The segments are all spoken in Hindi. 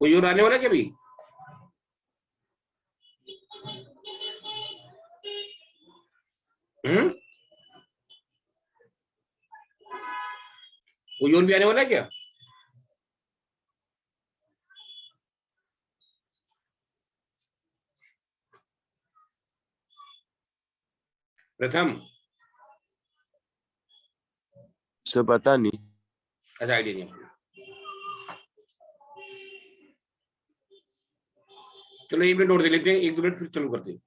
कोई और आने वाला है क्या अभी? कोई और भी आने वाला है क्या? प्रथम, सर पता नहीं। अच्छा आइडिया नहीं है। चलो 1 मिनट और दे लेते हैं, 1-2 मिनट फिर चालू करते हैं।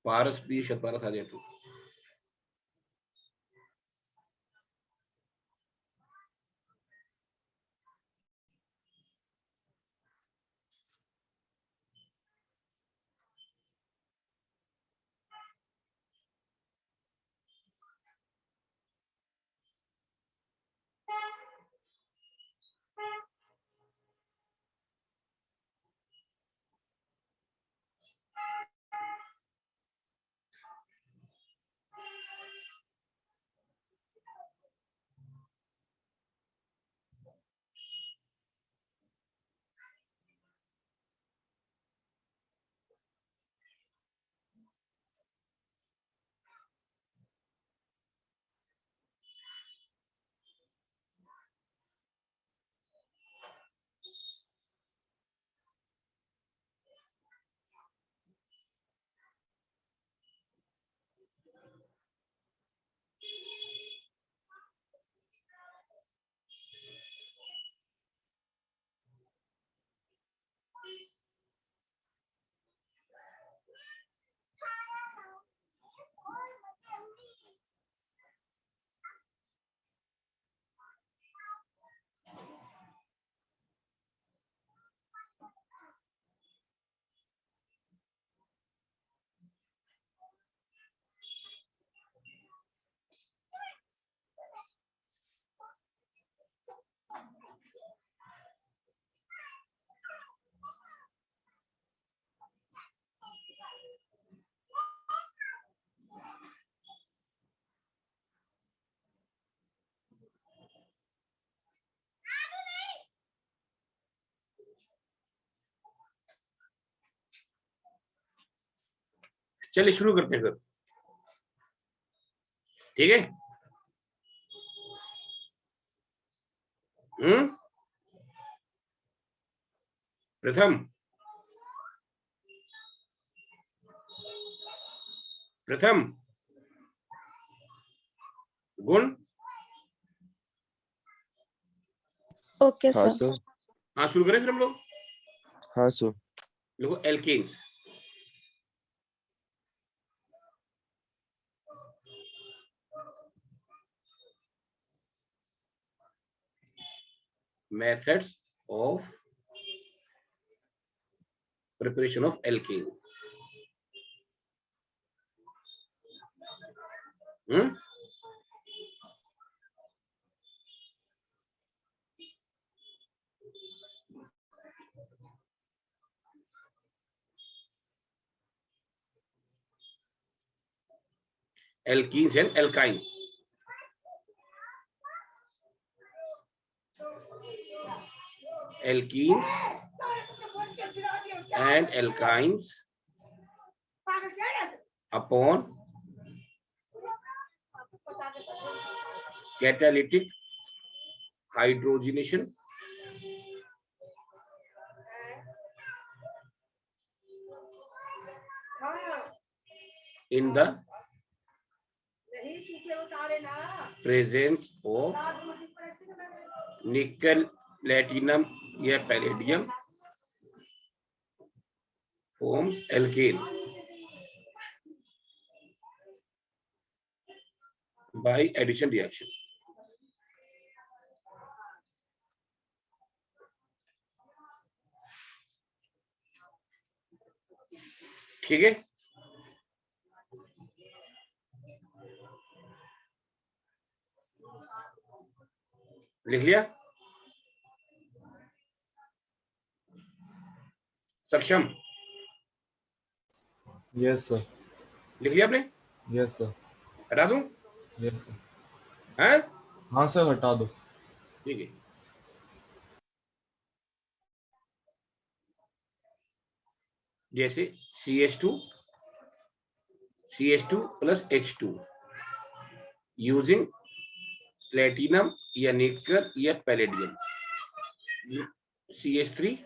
पारस भी शतपारस आ जाए तो। चलिए शुरू करते हैं फिर, ठीक है। प्रथम, प्रथम गुण। ओके हाँ सर। सर। हाँ शुरू करें फिर हम लोग। हाँ सर। देखो alkanes, methods of preparation of alkane। alkenes and alkynes। alkenes and alkynes upon catalytic hydrogenation in the presence of nickel, platinum या palladium forms alkane by addition reaction। ठीक है, लिख लिया? सक्षम? Yes sir. लिख लिया आपने? Yes sir. हटा दूं? Yes sir. हैं? हाँ सर हटा दो। ठीक है, जैसे CH2 plus H2 using platinum या निकल या पैलेडियम, CH3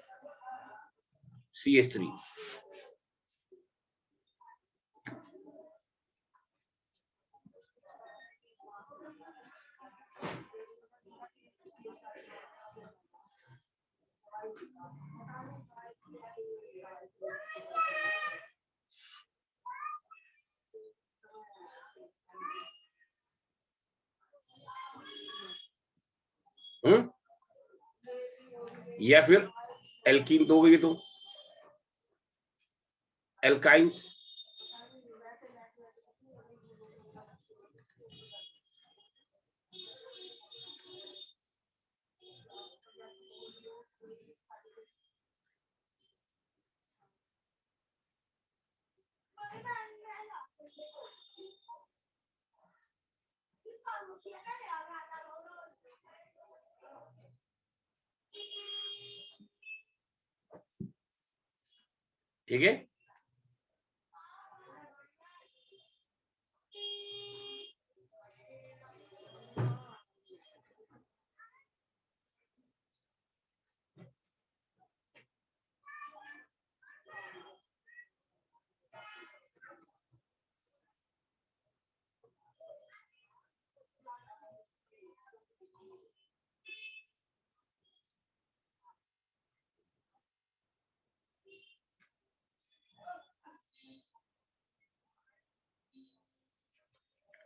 या फिर एल्कीन दोगे तो एल्काइंस, ठीक है।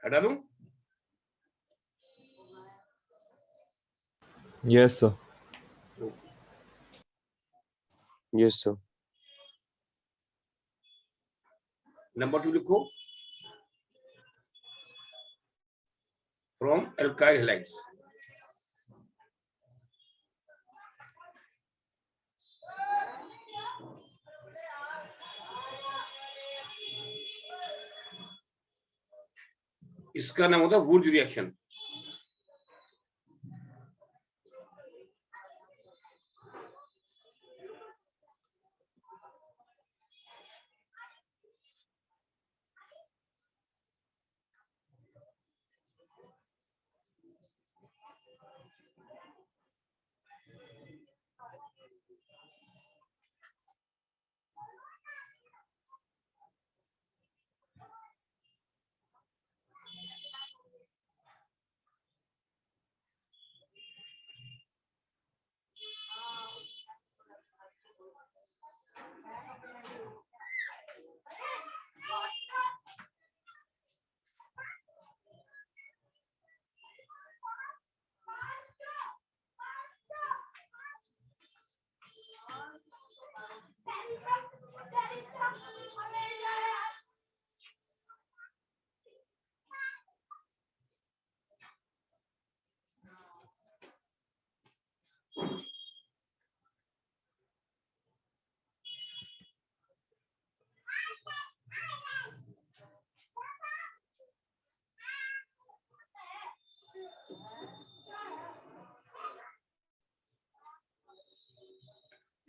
हटा दूं? Yes, sir. Yes, sir. Number 2 लिखो, फ्रॉम एल्काइल हैलाइड्स, इसका नाम होता है वुड्स रिएक्शन।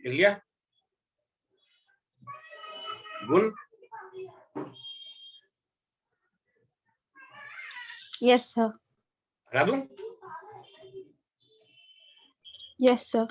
लिख लिया? गुण Yes, sir. हटा दूं? Yes, sir.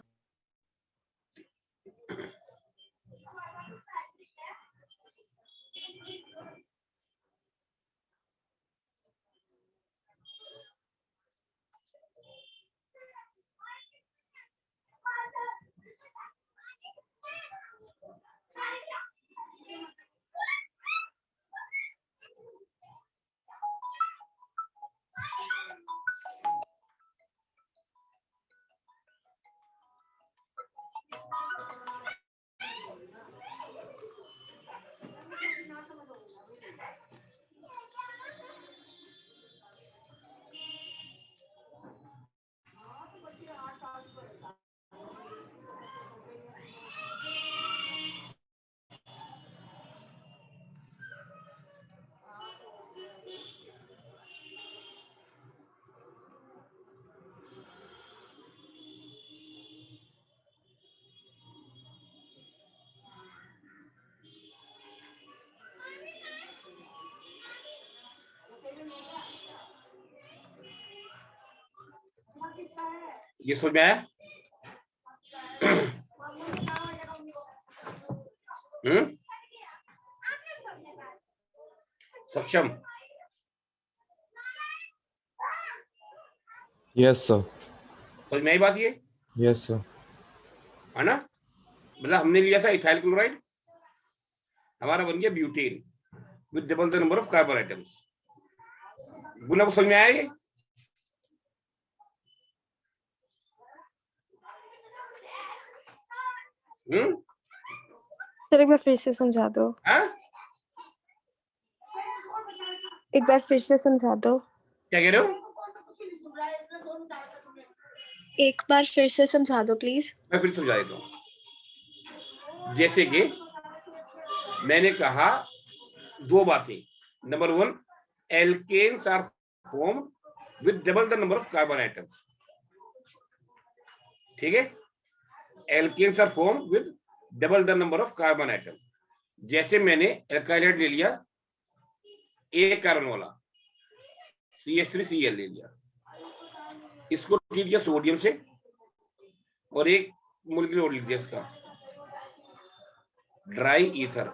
ये समझ में आया? सक्षम? Yes, sir. समझ में आई बात ये? Yes, sir. है ना? मतलब हमने लिया था इथाइल क्लोराइड, हमारा बन गया butane with double the number of carbon items. गुना को समझ में आया ये? सर एक बार फिर से समझा दो। हाँ? एक बार फिर से समझा दो। क्या कह रहे हो? एक बार फिर से समझा दो प्लीज। मैं फिर समझा देता हूँ। जैसे कि मैंने कहा दो बातें। Number one, alkenes are formed with double the number of carbon atoms. ठीक है, alkenes are formed with double the number of carbon atom. जैसे मैंने एल्काइलाइड ले लिया एक कार्बन वाला CH3Cl ले लिया, इसको ट्रीट किया सोडियम से और एक मोलिक्यूल और लिख दिया इसका ड्राई ईथर।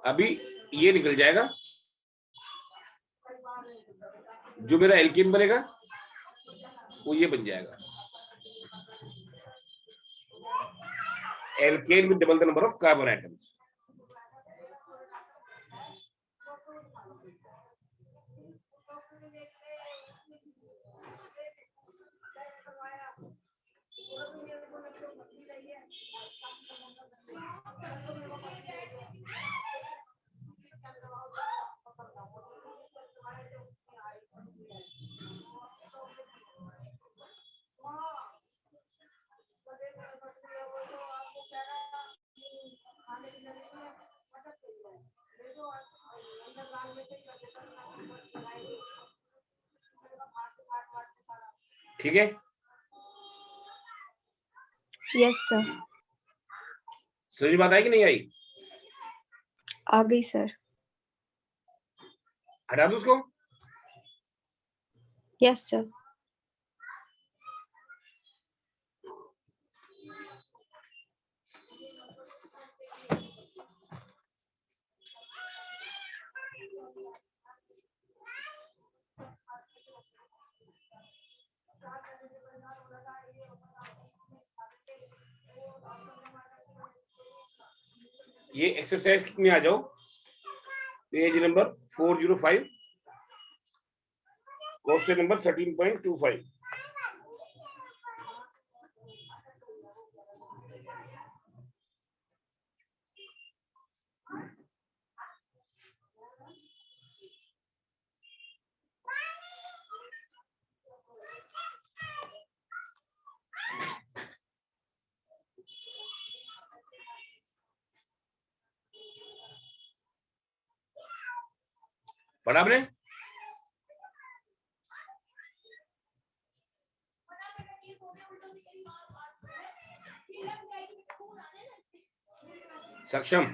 अभी ये निकल जाएगा, जो मेरा एल्कीन बनेगा वो ये बन जाएगा, alkene with double the number of carbon atoms. ठीक है, यस सर। समझ बात आई कि नहीं आई? आ गई सर। हटा दो उसको। Yes sir. ये एक्सरसाइज में आ जाओ, पेज नंबर 405, क्वेश्चन नंबर 13.25। पढ़ा आपने? सक्षम?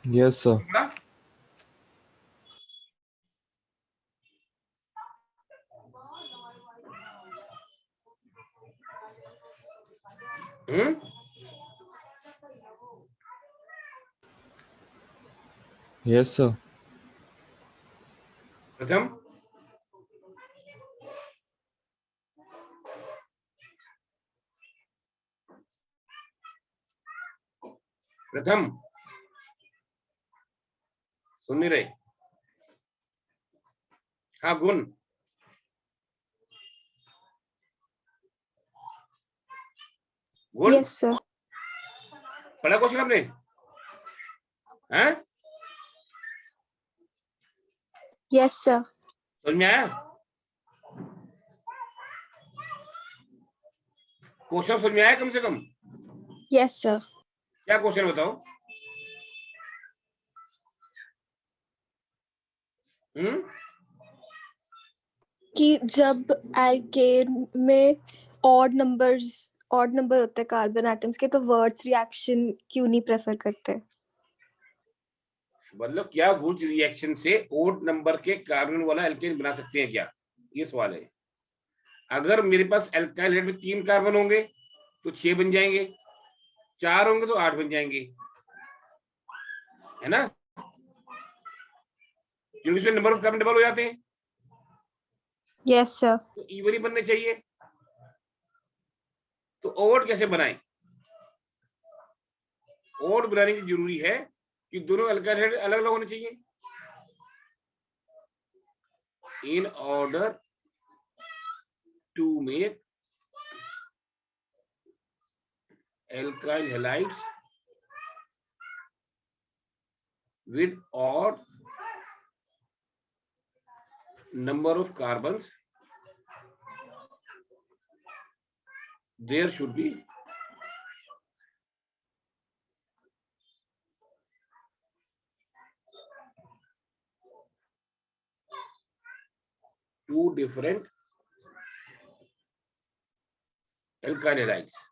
Yes, sir. पढ़ा? Yes, sir. प्रथम? प्रथम सुन नहीं रहे? हाँ, गुण? गुण? Yes sir. पढ़ा क्वेश्चन आपने? हैं? Yes sir. समझ में आया? क्वेश्चन समझ में आया कम से कम? Yes sir. क्या क्वेश्चन बताओ? कि जब एल्केन में ऑड नंबर होते हैं कार्बन एटम्स के, तो वर्ड्स रिएक्शन क्यों नहीं प्रेफर करते? मतलब क्या वुंश रिएक्शन से ओड नंबर के कार्बन वाला एल्केन बना सकते हैं क्या, ये सवाल है। अगर मेरे पास एल्काइल हाइड्राइड में 3 कार्बन होंगे तो 6 बन जाएंगे, 4 होंगे तो 8 बन जाएंगे, है ना, क्योंकि इसमें नंबर ऑफ कार्बन डबल हो जाते हैं। Yes sir. तो इवन ही बनने चाहिए। तो ओड कैसे बनाएं? ओड बनाने की जरूरी है कि दोनों अल्काइल हाइड्राइड अलग अलग होने चाहिए। In order to make alkyl halides with odd number of carbons, there should be two different alkyl halides.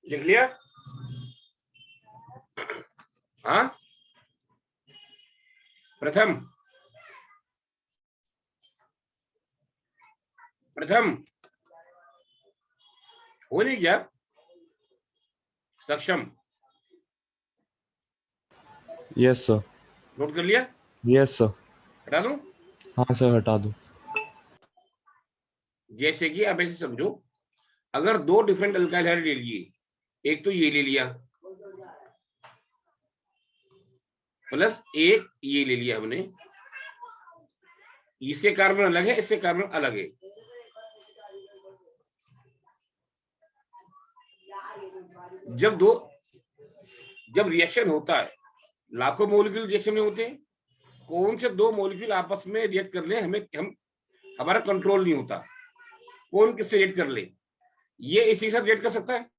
लिख लिया? हाँ, प्रथम हो नहीं क्या? सक्षम यस सर। नोट कर लिया? Yes sir. हटा दूं? हाँ सर, हटा दो। जैसे कि आप ऐसे समझो, अगर 2 डिफरेंट अल्काइल हाइड्राइड ले लिए, एक तो ये ले लिया प्लस एक ये ले लिया हमने, इसके कार्बन अलग है, इससे कार्बन अलग है। जब रिएक्शन होता है, लाखों मॉलिक्यूल रिएक्शन में होते हैं, कौन से 2 मॉलिक्यूल आपस में रिएक्ट कर ले हमारा कंट्रोल नहीं होता, कौन किससे रिएक्ट कर ले। ये इसी के साथ रिएक्ट कर सकता है,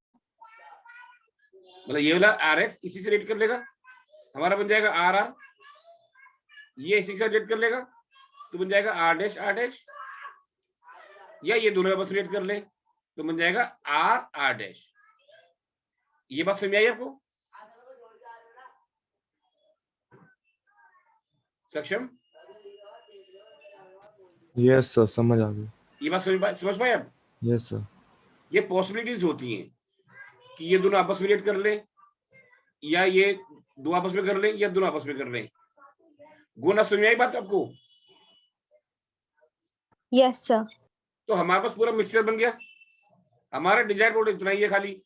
मतलब ये वाला RX इसी से रिएक्ट कर लेगा, हमारा बन जाएगा RR, ये इसी के साथ रिएक्ट कर लेगा तो बन जाएगा R', या ये दोनों आपस में रिएक्ट कर ले तो बन जाएगा R'। ये बात समझ आई आपको? सक्षम? यस सर, समझ आ गई। ये बात समझ पाए आप? Yes sir. ये पॉसिबिलिटीज होती हैं कि ये दोनों आपस में रिएक्ट कर ले, या ये 2 आपस में कर ले, या दोनों आपस में कर ले। गुना समझ आई बात आपको? Yes sir. तो हमारे पास पूरा मिक्सचर बन गया। हमारा डिजायर प्रोडक्ट इतना ही है, खाली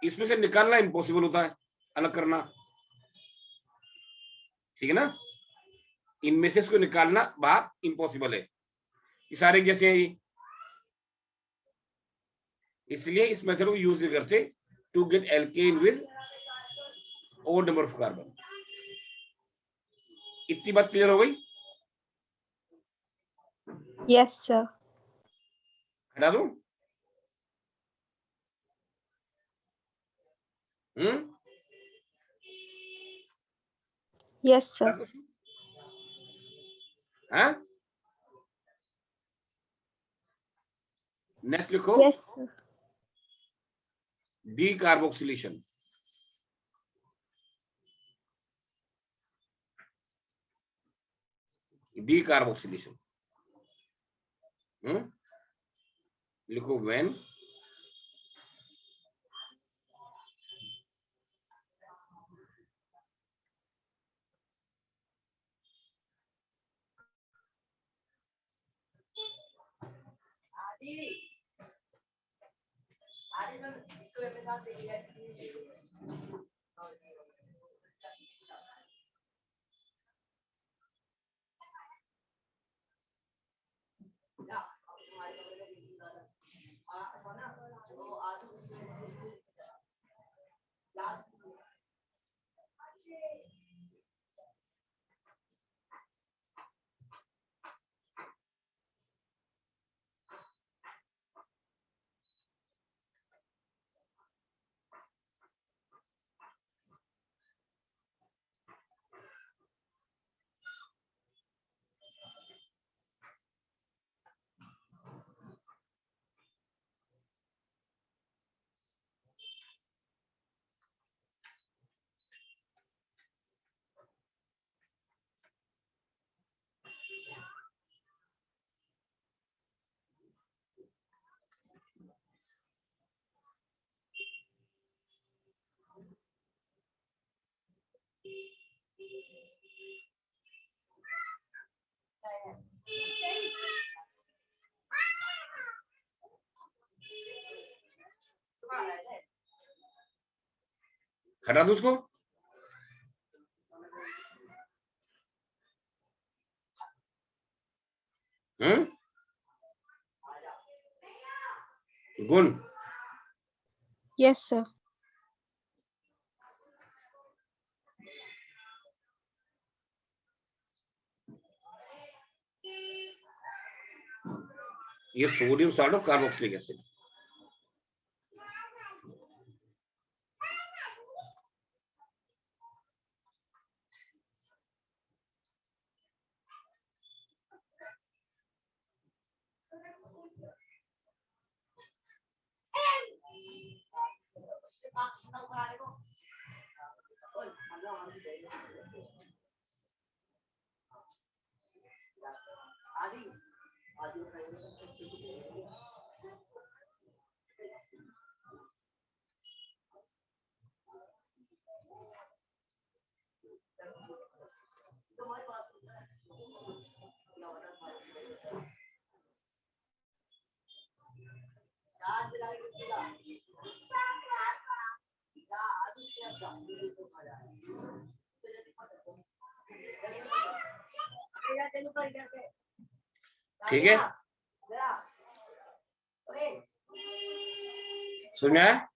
इसमें से निकालना इम्पॉसिबल होता है। अलग करना, ठीक है ना। इनमें से इसको निकालना बाहर इम्पॉसिबल है, ये सारे जैसे हैं ये, इसलिए इस मेथड को यूज नहीं करते to get alkene with odd number of carbon. इतनी बात क्लियर हो गई? Yes, sir. हटा दूं? Yes, sir. हाँ, नेक्स्ट लिखो, Yes, sir. D carboxylation. D carboxylation लिखो, व्हेन हटा दो उसको, गुण Yes, sir. ये sodium salt of carboxylic acid. ठीक है, समझ में आया?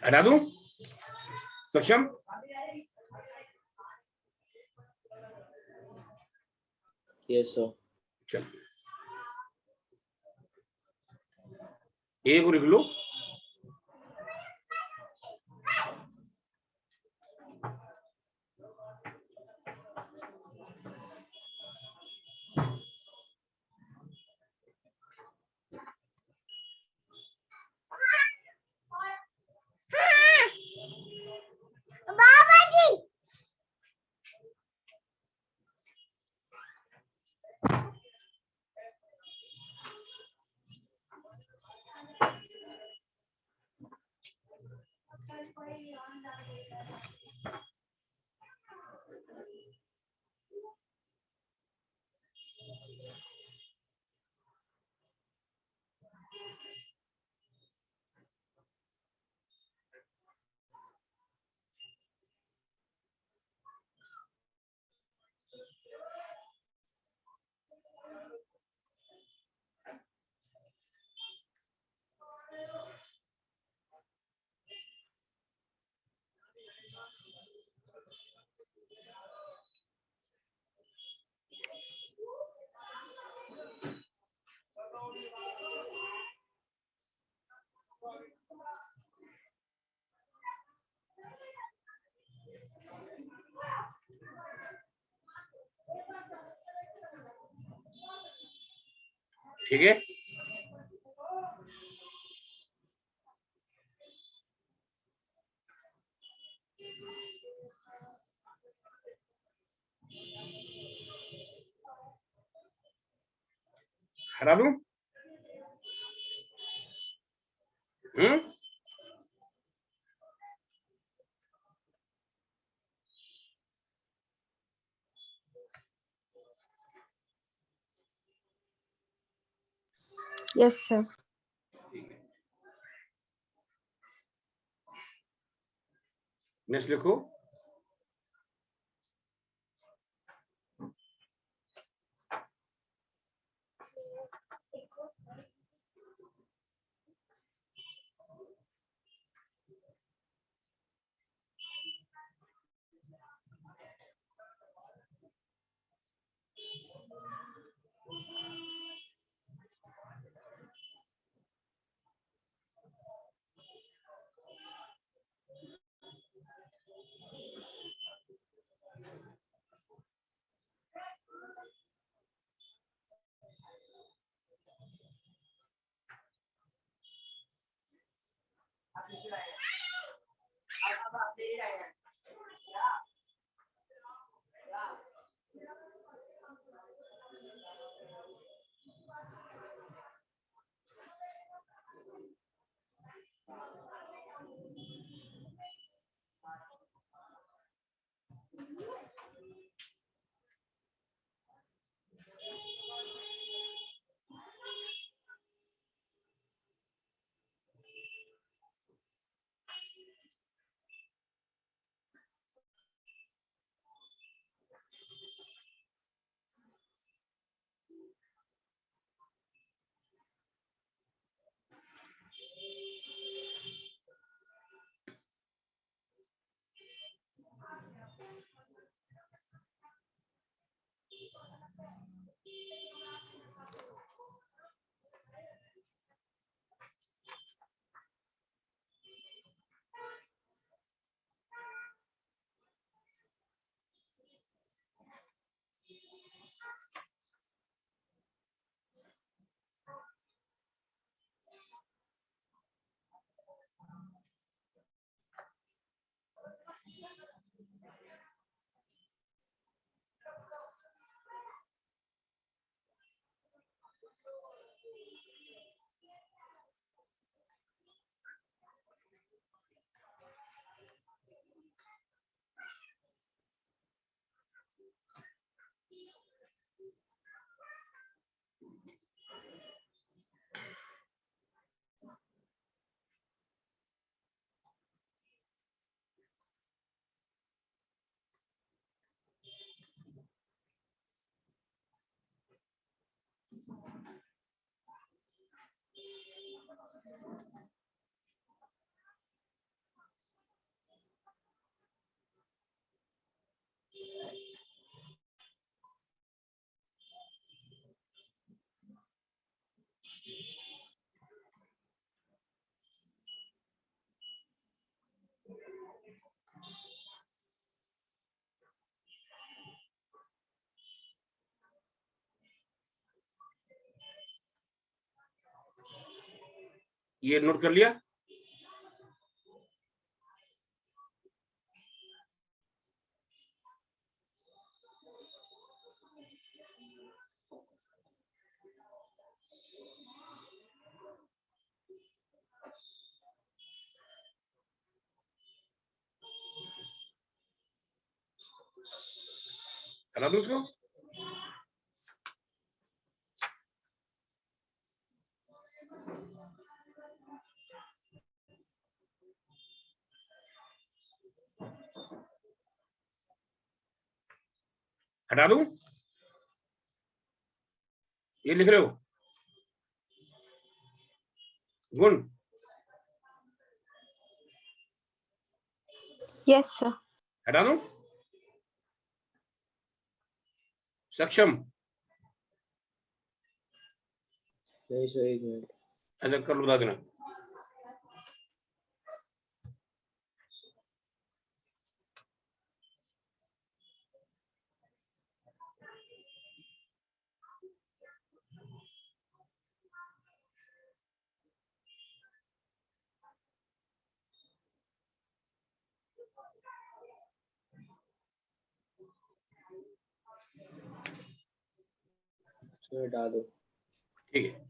हटा दूं? सक्षम? Yes, sir. चल, ए को लिख लो, ठीक है, हटा दूं? हम्म, Yes, sir. नेक्स्ट लिखो। ये नोट कर लिया? हटा दूं उसको? हटा दूं? ये लिख रहे हो गुण? Yes, sir. हटा दूं? सक्षम? नहीं सर, एक मिनट। अच्छा कर लो, बता देना। सर हटा दो। ठीक है।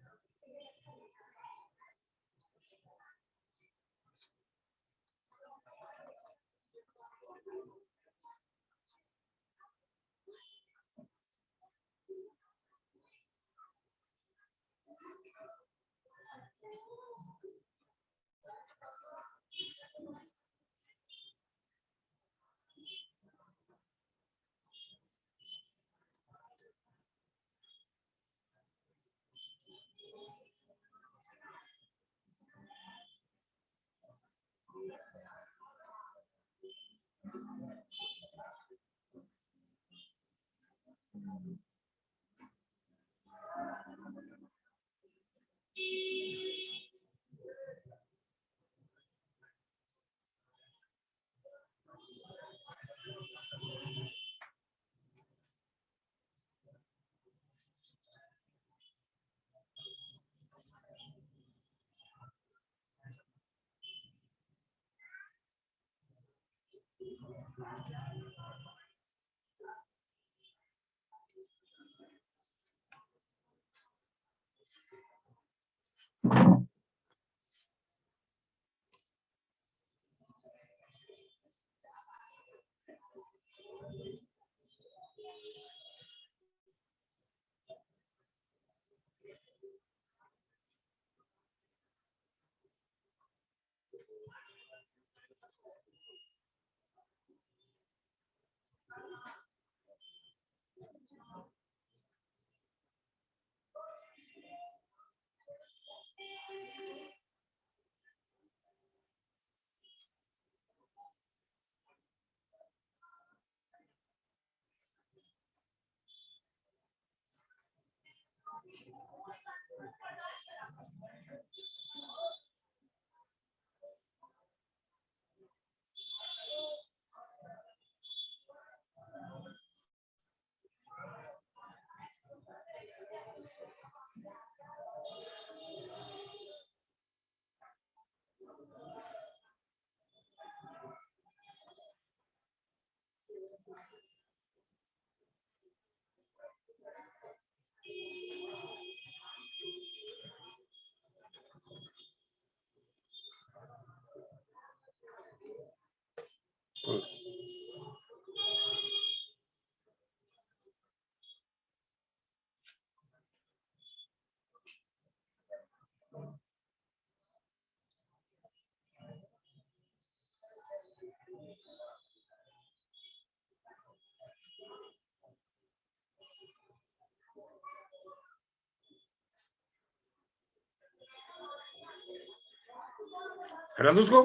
हटा दो उसको।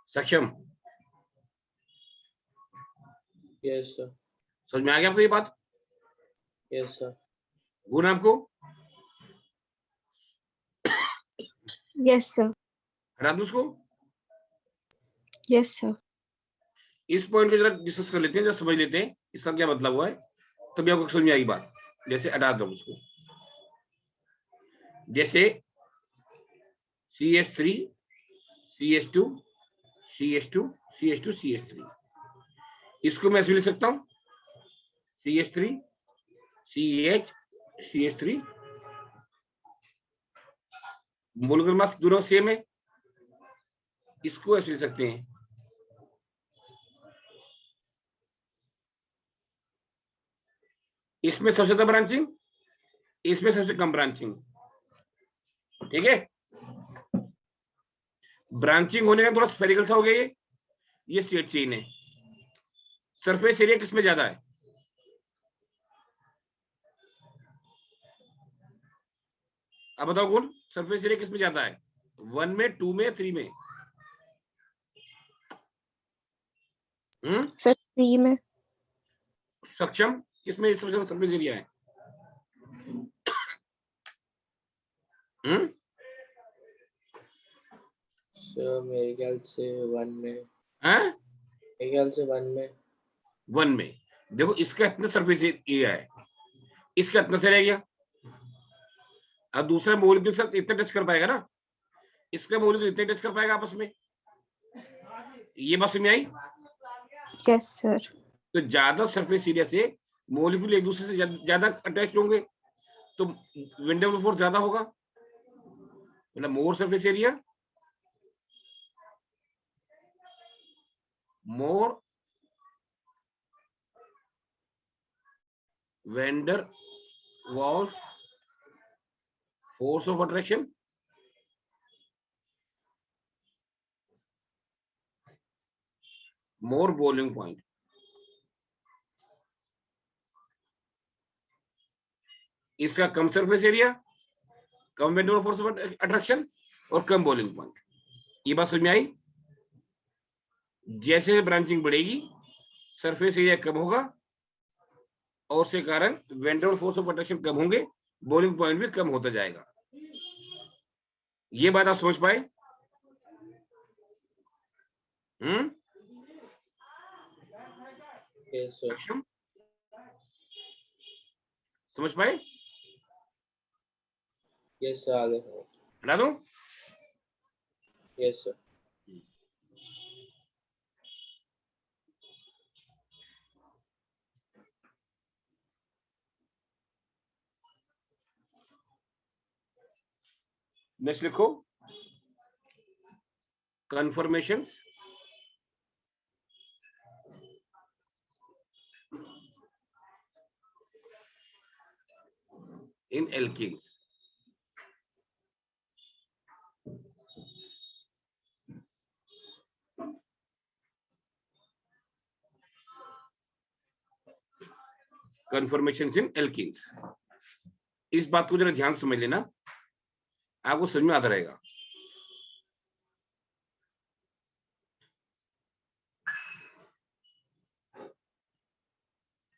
सक्षम, यस सर। समझ में आ गया आपको ये बात? Yes sir. गुण आपको? Yes, sir. हटा दो उसको। Yes, sir. इस पॉइंट को जरा डिस्कस कर लेते हैं, जरा समझ लेते हैं इसका क्या मतलब हुआ है, तभी आपको समझ में आएगी बात। जैसे हटा दो उसको, जैसे CH3 CH2 CH2 CH2 CH3, इसको मैं ऐसे लिख सकता हूं CH3 CH CH3, molar mass दोनों सेम है, इसको ऐसे लिख सकते हैं इसमें सबसे ज्यादा ब्रांचिंग, इसमें सबसे कम ब्रांचिंग। ठीक है, ब्रांचिंग होने का थोड़ा स्फेरिकल सा हो गया ये स्ट्रेट चेन है। सरफेस एरिया किसमें ज्यादा है? अब बताओ कौन सरफेस एरिया किसमें ज्यादा है? 1 में, 2 में, 3 में? Sir, 3 में. सक्षम, किसमें सबसे ज्यादा सरफेस एरिया है? सर मेरे ख्याल से 1 में, हैं? मेरे ख्याल से 1 में। 1 में। देखो इसका इतना सरफेस एरिया है, इसका इतना से रह गया। अब दूसरा मॉलिक्यूल के साथ इतना टच कर पाएगा ना, इसका मॉलिक्यूल इतने टच कर पाएगा आपस में। ये बात समझ में आई? Yes, sir. तो ज्यादा सरफेस एरिया से मॉलिक्यूल एक दूसरे से ज्यादा अटैच होंगे, तो विंड डबल फोर्स ज्यादा होगा, मतलब more surface area, more van der Waals force of attraction, more boiling point. इसका कम सरफेस एरिया, कम विंड डबल फोर्स ऑफ अट्रैक्शन और कम बॉइलिंग पॉइंट। ये बात समझ में आई? जैसे ब्रांचिंग बढ़ेगी सरफेस एरिया कम होगा और उसके कारण विंड डबल फोर्स ऑफ अट्रैक्शन कम होंगे, बॉइलिंग पॉइंट भी कम होता जाएगा। ये बात आप समझ पाए? Yes sir. सक्षम? समझ पाए? यस सर, आगे। हटा दूं? Yes sir. नेक्स्ट लिखो conformations in alkenes. Conformations in alkenes. इस बात को जरा ध्यान समझ लेना, आपको समझ में आता रहेगा।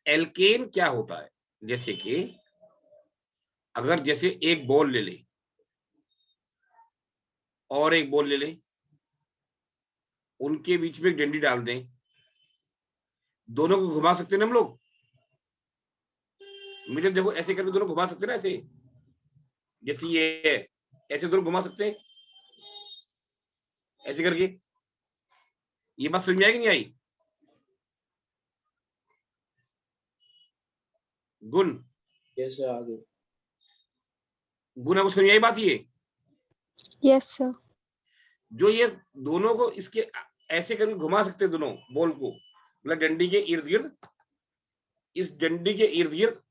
एल्केन क्या होता है? जैसे कि अगर जैसे एक बॉल ले ले और एक बॉल ले ले, उनके बीच में एक डंडी डाल दें, दोनों को घुमा सकते हैं ना हम लोग। मुझे देखो ऐसे करके दोनों घुमा सकते हैं ना, ऐसे जैसे ये ऐसे दोनों घुमा सकते हैं ऐसे करके। ये बात समझ में आई कि नहीं आई? गुण, यस सर, आगे। गुण आपको समझ में आई बात? ये Yes, sir. जो ये दोनों को इसके ऐसे करके घुमा सकते हैं, दोनों बॉल को, मतलब डंडी के इर्द गिर्द, इस डंडी के इर्द गिर्द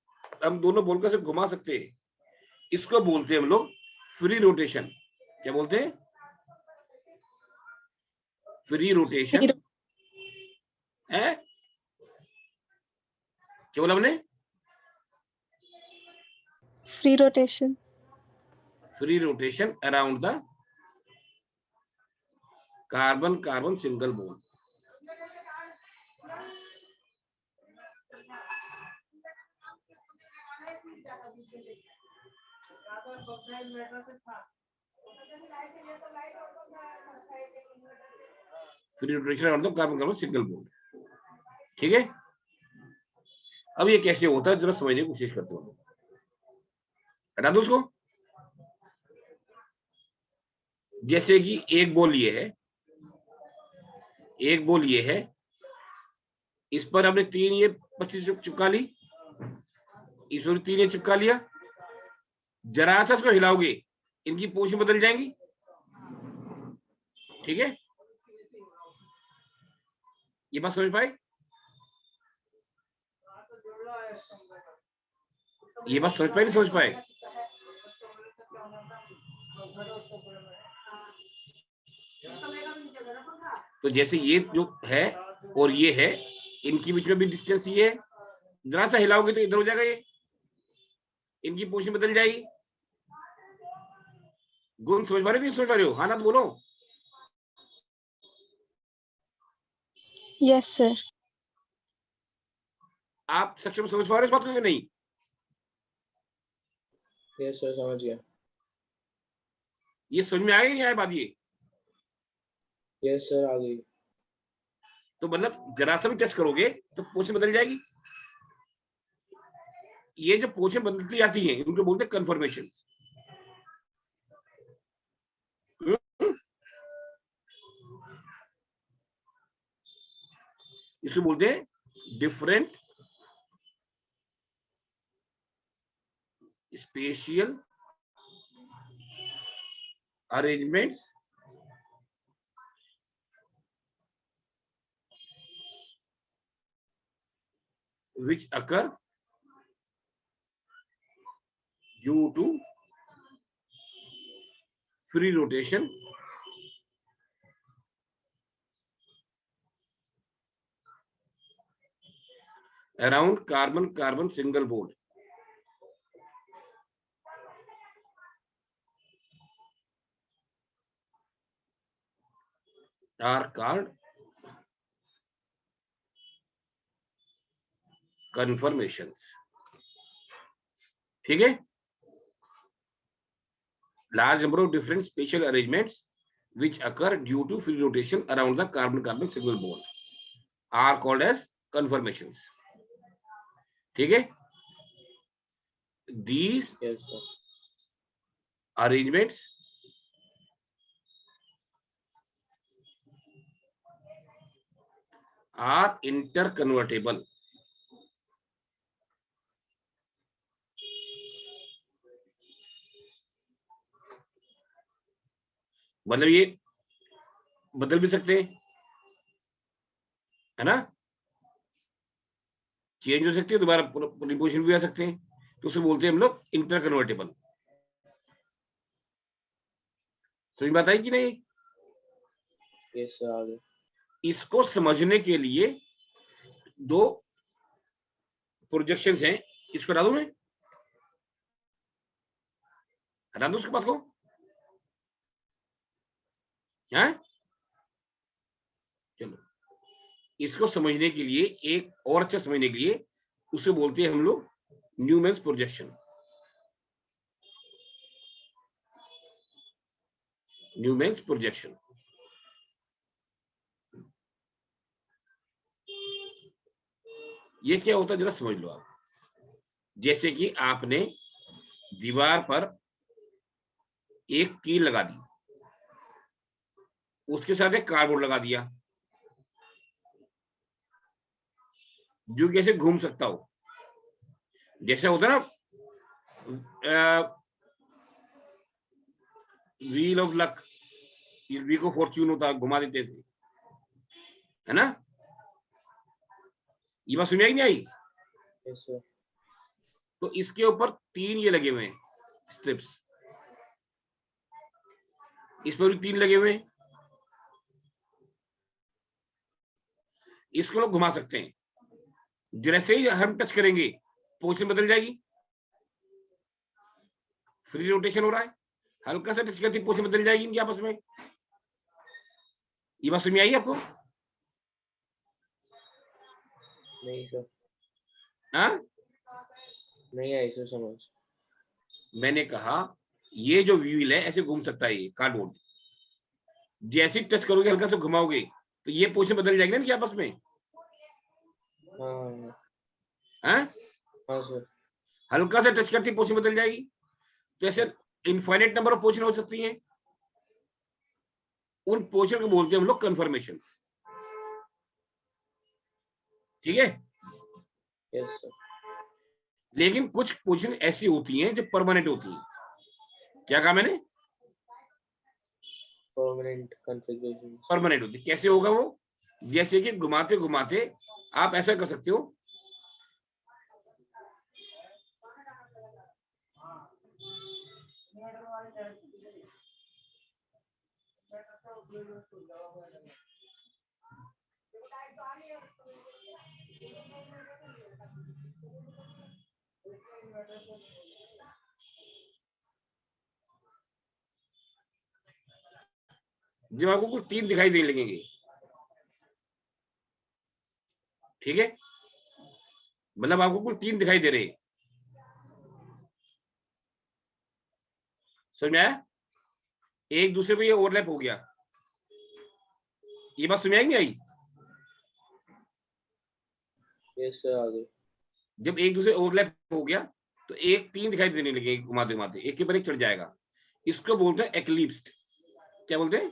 हम दोनों बॉल को ऐसे घुमा सकते हैं। इसको बोलते हैं हम लोग फ्री रोटेशन। क्या बोलते हैं? फ्री रोटेशन है। क्या बोला हमने? Free rotation. Free rotation around the carbon carbon single bond. Free rotation around the carbon carbon single bond. ठीक है, अब ये कैसे होता है जरा समझने की कोशिश करते हो। हटा दो उसको। जैसे कि एक बॉल ये है, एक बॉल ये है, इस पर हमने 3 ये 25 चिपका ली, इस पर 3 ये चिपका लिया। जरा सा इसको हिलाओगे, इनकी पोजीशन बदल जाएंगी। ठीक है, ये बात समझ पाए? ये बात समझ पाए नहीं समझ पाए? तो जैसे ये जो है और ये है, इनके बीच में भी डिस्टेंस ये है। जरा सा हिलाओगे तो इधर हो जाएगा, ये इनकी पोजीशन बदल जाएगी। गुण समझ पा रहे हो नहीं समझ पा रहे हो? हाँ ना तो बोलो। Yes, sir. आप सक्षम समझ पा रहे हो इस बात को कि नहीं? यस सर, समझ गया। ये समझ में आया कि नहीं आया बात? ये यस सर आ गई। तो मतलब जरा सा भी टच करोगे तो पोजीशन बदल जाएगी। ये जो पोजीशन बदलती जाती है उनको बोलते हैं कन्फर्मेशन। इसे बोलते हैं different spatial arrangements which occur due to free rotation around carbon single bond are called conformations। ठीक है। large number of different spatial arrangements which occur due to free rotation around the carbon single bond are called as conformations। ठीक है। these yes sir. arrangements are interconvertible। मतलब ये बदल भी सकते हैं, है ना, चेंज हो सकती है, दोबारा पोजीशन भी आ सकते हैं, तो उसे बोलते हैं हम लोग इंटरकन्वर्टेबल। समझ बात आई कि नहीं? यस सर आ गई। इसको समझने के लिए दो प्रोजेक्शंस हैं। इसको हटा दूं मैं, हटा दूं उसके बात को, है? चलो, इसको समझने के लिए, एक और अच्छा समझने के लिए, उसे बोलते हैं हम लोग न्यूमैन्स प्रोजेक्शन। न्यूमैन्स प्रोजेक्शन ये क्या होता है जरा समझ लो आप। जैसे कि आपने दीवार पर एक कील लगा दी, उसके साथ एक कार्डबोर्ड लगा दिया जो कैसे घूम सकता हो। जैसे होता है ना व्हील ऑफ लक, व्हील को फॉर्च्यून होता है, घुमा देते थे, है ना। ये बात सुनी आई नहीं आई? Yes sir. तो इसके ऊपर 3 ये लगे हुए हैं स्ट्रिप्स, इस पर भी 3 लगे हुए हैं। इसको लोग घुमा सकते हैं, जैसे ही हम टच करेंगे पोजीशन बदल जाएगी। फ्री रोटेशन हो रहा है, हल्का सा टच करते ही पोजीशन बदल जाएगी इनकी आपस में। ये बात समझ में आई आपको? नहीं सर, हाँ, नहीं आई सर समझ। मैंने कहा ये जो व्हील है ऐसे घूम सकता है, ये कार्डबोर्ड जैसे टच करोगे, हल्का सा घुमाओगे तो ये पोजीशन बदल जाएगी ना इनकी आपस में। हाँ हाँ, हाँ सर। हल्का सा टच करती पोजीशन बदल जाएगी। तो ऐसे इनफाइनाइट नंबर ऑफ पोजीशन हो सकती हैं, उन पोजीशन को बोलते हैं हम लोग कन्फर्मेशन। ठीक है। Yes sir. लेकिन कुछ पोजीशन ऐसी होती हैं जो परमानेंट होती हैं। क्या कहा मैंने? Permanent configuration. परमानेंट होती है। कैसे होगा वो? जैसे कि घुमाते घुमाते आप ऐसा कर सकते हो, जब आपको कुछ 3 दिखाई देने लगेंगे, ठीक है, मतलब आपको कुल 3 दिखाई दे रहे हैं। समझ में आया? एक दूसरे पे ये ओवरलैप हो गया, ये बात समझ आई नहीं आई? यस सर, आ गई। जब एक दूसरे ओवरलैप हो गया तो एक 3 दिखाई देने लगे घुमाते घुमाते, एक के ऊपर एक चढ़ जाएगा। इसको बोलते हैं एक्लिप्स्ड। क्या बोलते हैं?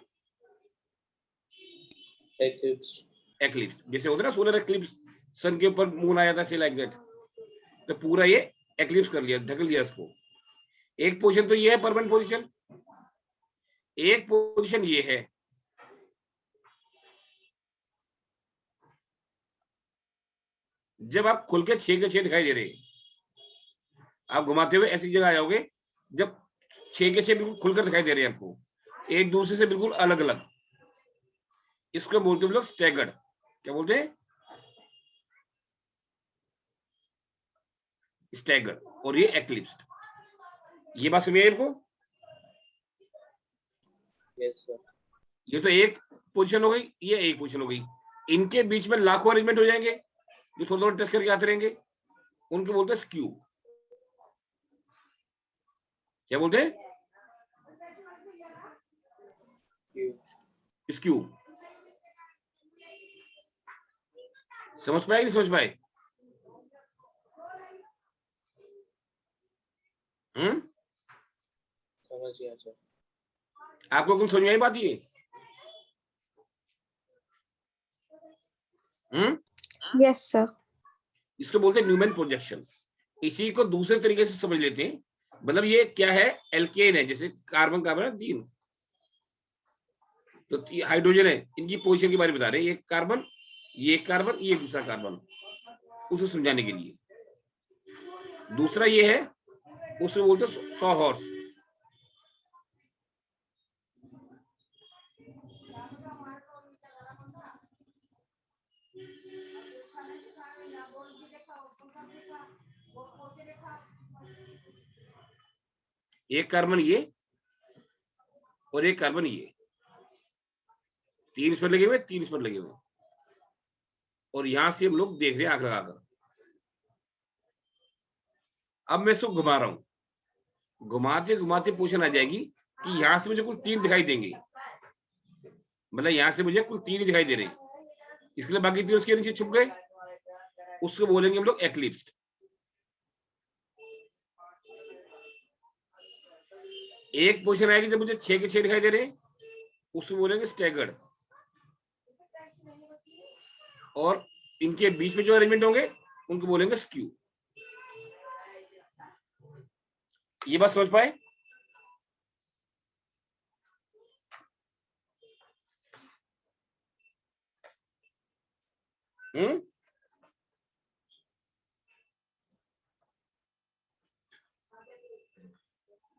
एक्लिप्स। एक्लिप्स। जैसे होता है ना सोलर एक्लिप्स, सन के ऊपर मून आ जाता है, लाइक दैट। तो पूरा ये एक्लिप्स कर लिया, ढक लिया इसको। एक पोजीशन तो ये है परमानेंट पोजीशन, एक पोजीशन ये है। जब आप खुल के 6 के 6 दिखाई दे रहे हैं, आप घुमाते हुए ऐसी जगह आ जाओगे जब 6 के 6 बिल्कुल खुलकर दिखाई दे रहे हैं आपको, एक दूसरे से बिल्कुल अलग अलग, इसको बोलते हैं लोग स्टैगर्ड। क्या बोलते हैं? स्टैगर्ड। और ये एक्लिप्स्ड। ये बात समझ आई आपको? Yes sir. ये तो एक पोजीशन हो गई, ये एक पोजीशन हो गई। इनके बीच में लाखों अरेंजमेंट हो जाएंगे जो थोड़ा थोड़ा टेस्ट करके आते रहेंगे, उनको बोलते हैं स्क्यू। क्या बोलते हैं? स्क्यू। समझ पाए कि नहीं समझ पाए? समझ गया सर। आपको कौन समझ में आई बात ये? Yes, sir. इसको बोलते हैं न्यूमैन प्रोजेक्शन। इसी को दूसरे तरीके से समझ लेते हैं। मतलब ये क्या है? एल्केन है, जैसे कार्बन कार्बन है 3, तो हाइड्रोजन है, इनकी पोजीशन के बारे में बता रहे हैं। ये कार्बन, ये कार्बन, ये दूसरा कार्बन, उसे समझाने के लिए। दूसरा ये है, उसे बोलते हैं सॉ हॉर्स। एक कार्बन ये और एक कार्बन ये, 3 इसमें लगे हुए, 3 इसमें लगे हुए, और यहां से हम लोग देख रहे हैं आंख लगाकर। अब मैं इसको घुमा रहा हूं, घुमाते घुमाते पोजीशन आ जाएगी कि यहां से मुझे कुल 3 दिखाई देंगे। मतलब यहां से मुझे कुल 3 ही दिखाई दे रहे हैं, इसके लिए बाकी 3 उसके नीचे छुप गए, उसको बोलेंगे हम लोग एक्लिप्स्ड। एक पोजीशन आएगी जब मुझे 6 के 6 दिखाई दे रहे हैं, उसको बोलेंगे स्टैगर्ड। और इनके बीच में जो अरेंजमेंट होंगे उनको बोलेंगे स्क्यू। ये बात समझ पाए?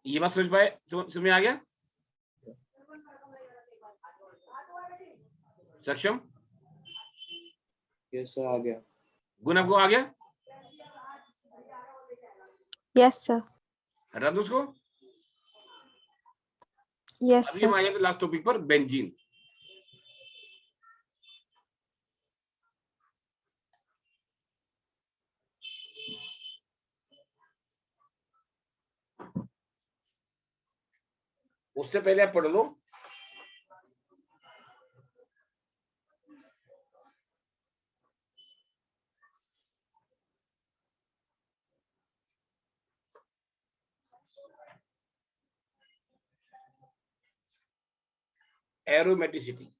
ये बात समझ पाए? समझ में आ गया? सक्षम? यस सर, आ गया। गुण आपको आ गया? Yes, sir. हटा दो उसको। Yes, अभी sir. हम आएंगे लास्ट टॉपिक पर, बेंजीन। उससे पहले आप पढ़ लो एरोमेटिसिटी।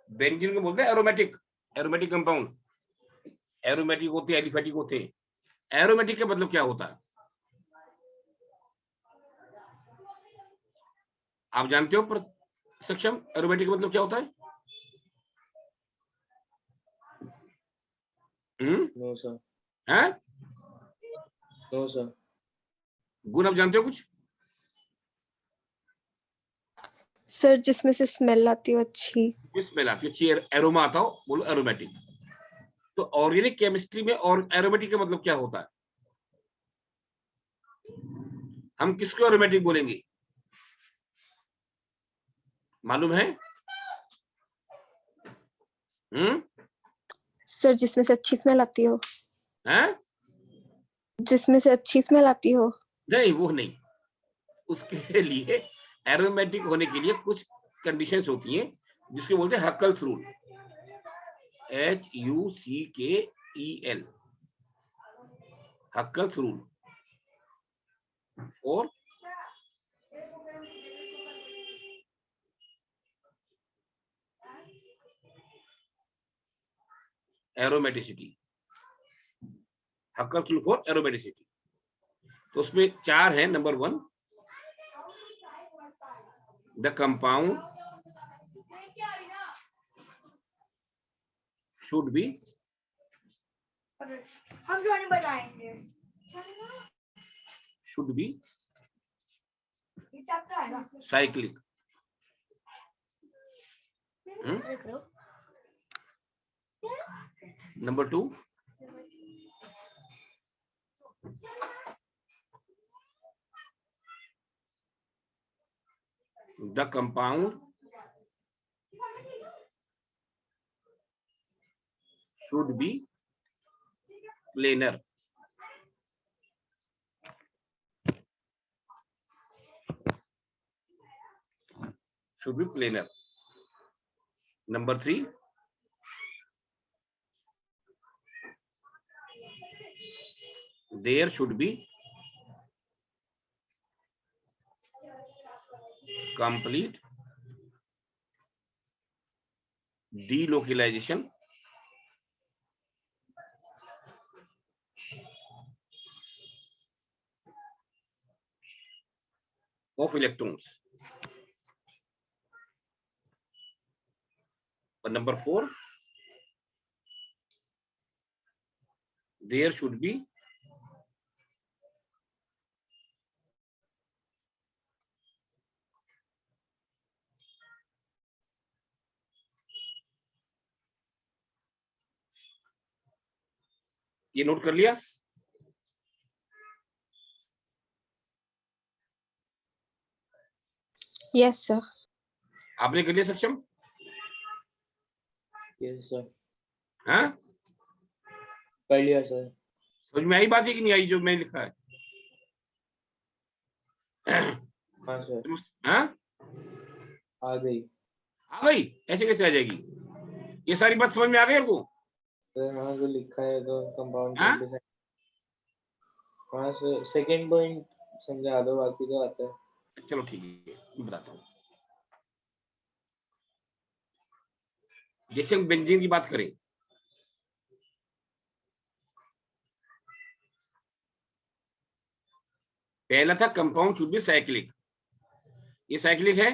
बेंजीन को बोलते हैं एरोमेटिक, एरोमेटिक कंपाउंड। एरोमेटिक होते हैं, एलिफेटिक होते हैं। एरोमेटिक का मतलब क्या होता है आप जानते हो? पर सक्षम, एरोमेटिक का मतलब क्या होता है? No sir. हैं? No sir. गुण आप जानते हो कुछ? Sir, जिसमें से स्मेल आती हो अच्छी। स्मेल आती है, अच्छी एरोमा आता हो, बोलो एरोमेटिक। तो ऑर्गेनिक केमिस्ट्री में और एरोमेटिक का मतलब क्या होता है? हम किसको एरोमेटिक बोलेंगे, मालूम है? सर जिसमें से अच्छी स्मेल आती हो। हैं? जिसमें से अच्छी स्मेल आती हो। नहीं, वो नहीं। उसके लिए एरोमेटिक होने के लिए कुछ कंडीशंस होती हैं जिसको बोलते हैं Huckel's rule, HUCKEL, Huckel's rule और aromaticity, Huckel's rule for aromaticity. तो उसमें 4 है। Number 1, the compound should be, हम जो नहीं बताएंगे, शुड बी ये चैप्टर आएगा। साइक्लिक। देख लो। Number 2, the compound should be planar. Should be planar. Number 3, there should be complete delocalization of electrons. But number 4, there should be ये नोट कर लिया? Yes sir. आपने कर लिया सक्षम? यस सर, हाँ, कर लिया सर। समझ में आई बात है कि नहीं आई जो मैंने लिखा है? हाँ सर, हाँ, आ गई। आ गई? ऐसे कैसे आ जाएगी? ये सारी बात समझ में आ गई आपको? सर हाँ, जो लिखा है तो कंपाउंड हाँ? Can be. हाँ सर, सेकंड पॉइंट समझा दो, बाकी तो आता है। चलो ठीक है, मैं बताता हूँ। जैसे हम बेंजीन की बात करें, पहला था कंपाउंड शुड बी साइक्लिक। ये साइक्लिक है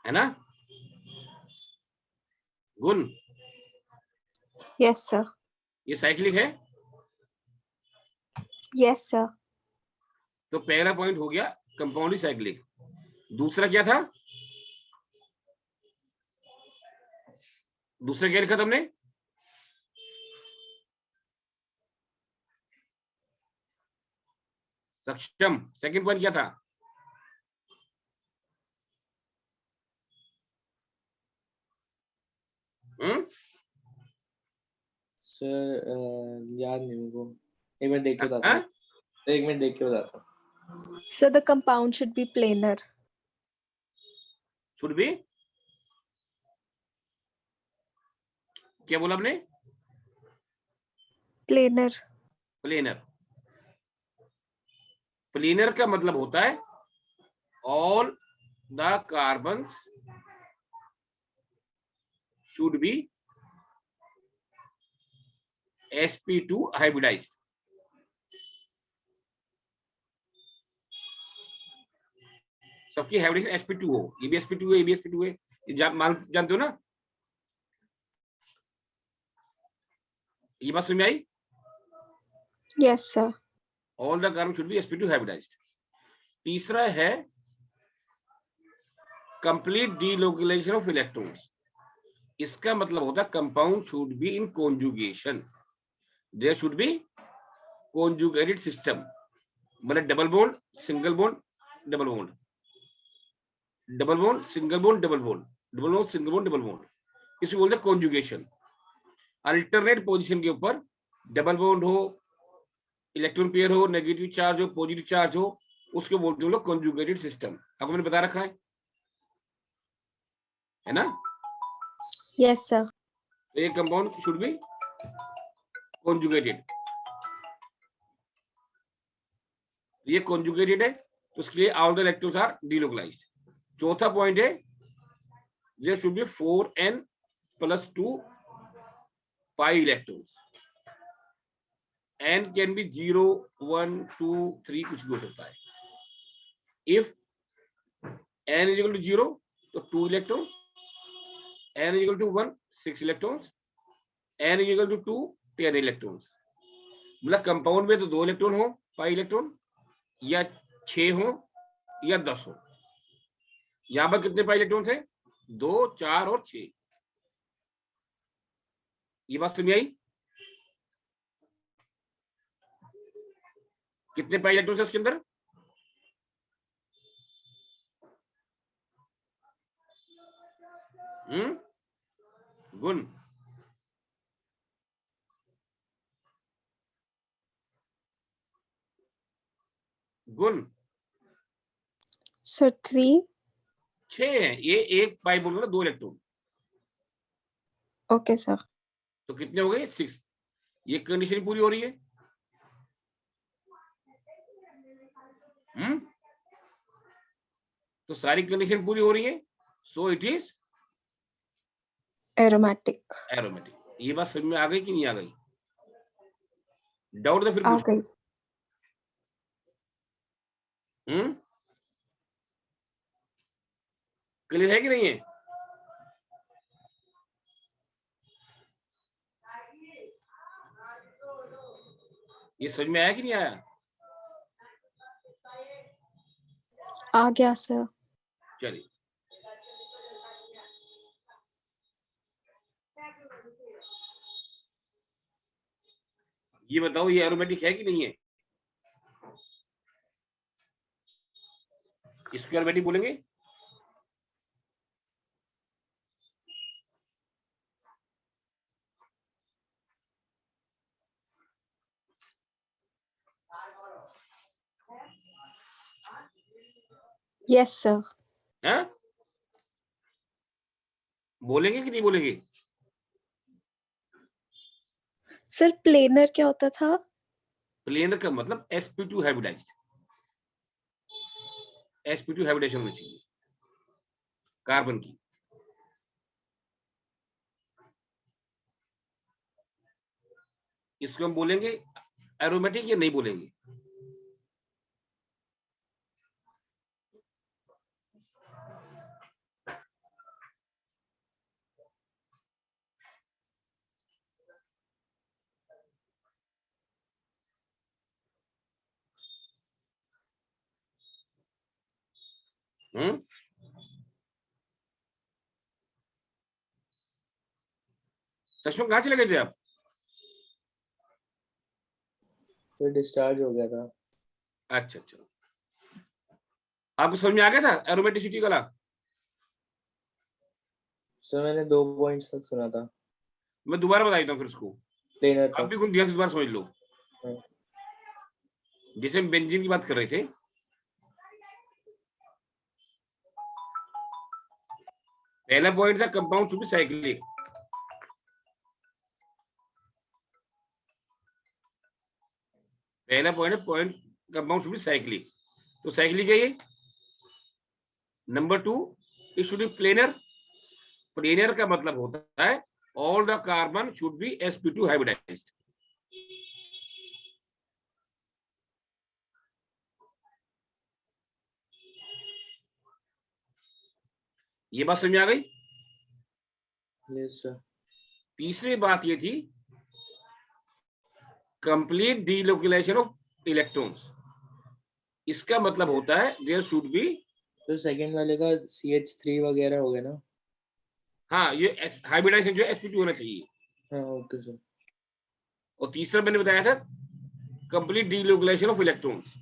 ना गुण? Yes sir. ये साइक्लिक है। Yes sir. तो पहला पॉइंट हो गया कंपाउंड ही साइक्लिक। दूसरा क्या था? दूसरा क्या लिखा तुमने? सक्षम। सेकंड पॉइंट क्या था? सर याद नहीं मेरे को, एक मिनट देख के बताता हूँ। एक मिनट देख के बताता हूँ। Sir the compound should be planar. Should be, क्या बोला आपने? प्लेनर। प्लेनर। प्लेनर का मतलब होता है all the carbon should be sp2 hybridized. सबकी हाइब्रिडाइजेशन sp2 हो। ये भी sp2 है, ये भी sp2 है। ये जानते हो ना? ये बात समझ में आई? Yes sir. All the carbon should be sp2 hybridized. तीसरा है कंप्लीट डीलोकलाइजेशन ऑफ इलेक्ट्रॉन्स। इसका मतलब होता है compound should be in conjugation. There should be conjugated system, मतलब double bond, single bond, double bond, double bond, single bond, double bond, double bond, single bond, double bond, इसे बोलते हैं कॉन्जुगेशन। अल्टरनेट पोजीशन के ऊपर डबल बॉन्ड हो, इलेक्ट्रॉन पेयर हो, नेगेटिव चार्ज हो, पॉजिटिव चार्ज हो, उसको बोलते हैं लोग कॉन्जुगेटेड सिस्टम। आपको मैंने बता रखा है ना? Yes, sir. A compound should be conjugated। ये conjugated है तो उसके लिए all the electrons are delocalized। चौथा पॉइंट है there should be 4n plus 2 pi electrons। n can be 0, 1, 2, 3 कुछ भी हो सकता है। if n is equal to 0 तो 2 electrons, n is equal to 1 6 electrons, n is equal to 2 10 electrons। मतलब कंपाउंड में तो 2 इलेक्ट्रॉन हो, पाई इलेक्ट्रॉन, या 6 हो या 10 हो। यहां पर कितने पाई इलेक्ट्रॉन्स हैं? 2, 4 और 6। ये बात समझ आई? कितने पाई इलेक्ट्रॉन्स है उसके अंदर? गुण गुण Sir, 3. 6 है। ये एक पाई बोल रहा 2 इलेक्ट्रॉन, Okay, sir. तो कितने हो गए? 6। ये कंडीशन पूरी हो रही है। तो सारी कंडीशन पूरी हो रही है, so it is Aromatic. Aromatic. ये बात समझ में आ गई कि नहीं आ गई? डाउट था फिर आ कुछ? गई। क्लियर है कि नहीं है? ये समझ में आया कि नहीं आया? आ गया सर। चलिए, ये बताओ ये एरोमेटिक है कि नहीं है? इसको एरोमेटिक बोलेंगे? Yes, sir. हैं? बोलेंगे कि नहीं बोलेंगे? सर प्लेनर क्या होता था? प्लेनर का मतलब sp2 हाइब्रिडाइज्ड। sp2 हाइब्रिडाइजेशन होनी चाहिए कार्बन की। इसको हम बोलेंगे एरोमेटिक या नहीं बोलेंगे? सच में कहाँ चले गए थे आप? तो डिस्चार्ज हो गया था। अच्छा अच्छा, आपको समझ में आ गया था एरोमेटिसिटी वाला? सर मैंने 2 पॉइंट्स तक सुना था। मैं दोबारा बता देता हूँ फिर उसको, प्लेनर आप तक। भी ध्यान से दोबारा समझ लो। हाँ। जैसे हम बेंजीन की बात कर रहे थे, पहला पॉइंट था कंपाउंड शुड बी साइक्लिक। पहला पॉइंट है point compound should be cyclic, तो साइक्लिक है ये। Number 2, it should be planar. Planar का मतलब होता है all the carbon should be sp2 hybridized. ये बात समझ में आ गई? Yes sir. तीसरी बात ये थी कंप्लीट डीलोकेलाइजेशन ऑफ इलेक्ट्रॉन्स। इसका मतलब होता है देयर शुड बी, तो सेकंड वाले का CH3 वगैरह हो गया ना? हाँ ये हाइब्रिडाइजेशन जो है sp2 होना चाहिए। हाँ ओके सर। और तीसरा मैंने बताया था कंप्लीट डीलोकेलाइजेशन ऑफ इलेक्ट्रॉन्स।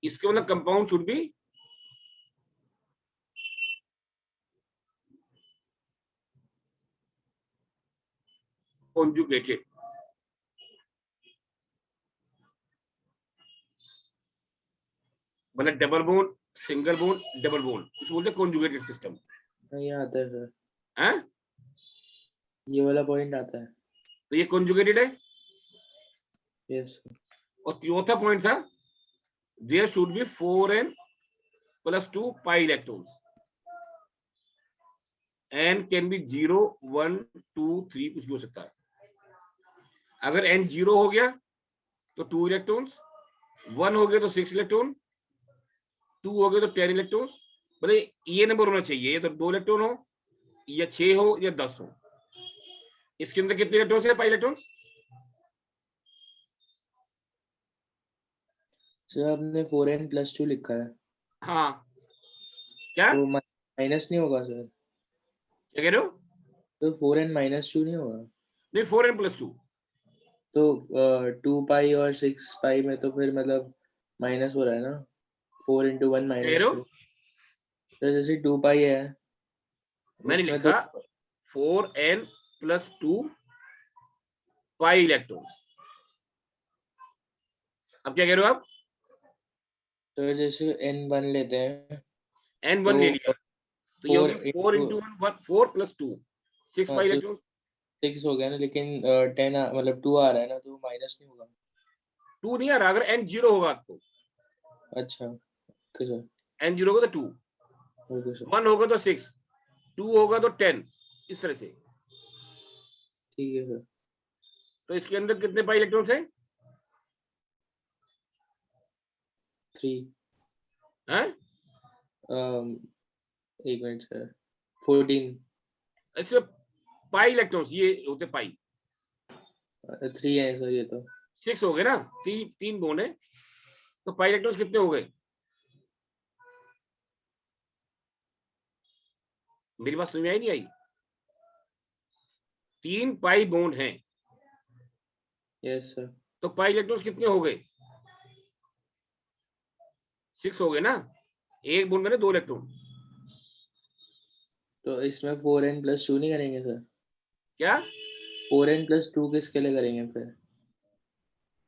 इसका मतलब कंपाउंड शुड बी conjugated. मतलब double bond, single bone, double bond, इसको बोलते हैं कॉन्जुगेटेड सिस्टम। ये आता है सर, हैं? ये वाला पॉइंट आता है। तो ये कॉन्जुगेटेड है। यस और चौथा पॉइंट था there should be 4n + 2 pi electrons n can be 0 1 2 3 कुछ भी हो सकता है। अगर n 0 हो गया तो 2 इलेक्ट्रॉन्स, 1 हो गया तो 6 इलेक्ट्रॉन, 2 हो गए तो 10 इलेक्ट्रॉन्स। मतलब ये नंबर होना चाहिए, ये तो 2 इलेक्ट्रॉन हो या 6 हो या 10 हो। इसके अंदर कितने इलेक्ट्रॉन्स है? Pi electrons. सर आपने 4n + 2 लिखा है, हाँ, क्या तो माइनस नहीं होगा सर? क्या कह रहे हो? तो 4n - 2 नहीं होगा? नहीं, 4n + 2। तो 2 पाई और 6 पाई में तो फिर मतलब माइनस हो रहा है ना, 4 × 1 कह रहे हो? - 2। तो जैसे 2 पाई है मैंने उसमें लिखा तो 4n + 2 पाई इलेक्ट्रॉन्स। अब क्या कह रहे हो आप? तो जैसे n1 लेते हैं n1 ले लिया तो ये हो 4 गया 4 × 1 4 + 2 6 हाँ पाई तो इलेक्ट्रॉन्स। 6 हो गया ना, लेकिन 10 मतलब 2 आ रहा है ना, तो माइनस नहीं होगा। 2 नहीं आ रहा। अगर n 0 होगा तो अच्छा ओके सर, n 0 होगा तो 2, ओके सर, 1 होगा तो 6, 2 होगा तो 10, इस तरह से। ठीक है सर। तो इसके अंदर कितने पाई इलेक्ट्रॉन्स हैं? 3 हैं? एक मिनट सर, 14 इसमें पाई इलेक्ट्रॉन्स ये होते पाई। 3 है सर ये तो। 6 हो गए ना, तीन बोन है, तो पाई इलेक्ट्रॉन्स कितने हो गए? मेरी बात समझ में आई नहीं आई? 3 पाई बोन है, यस सर, तो पाई इलेक्ट्रॉन्स कितने हो गए? 6 हो गए ना। एक बोन में 2 इलेक्ट्रॉन। तो इसमें 4n + 2 नहीं करेंगे सर? क्या? 4n + 2 किसके लिए करेंगे फिर?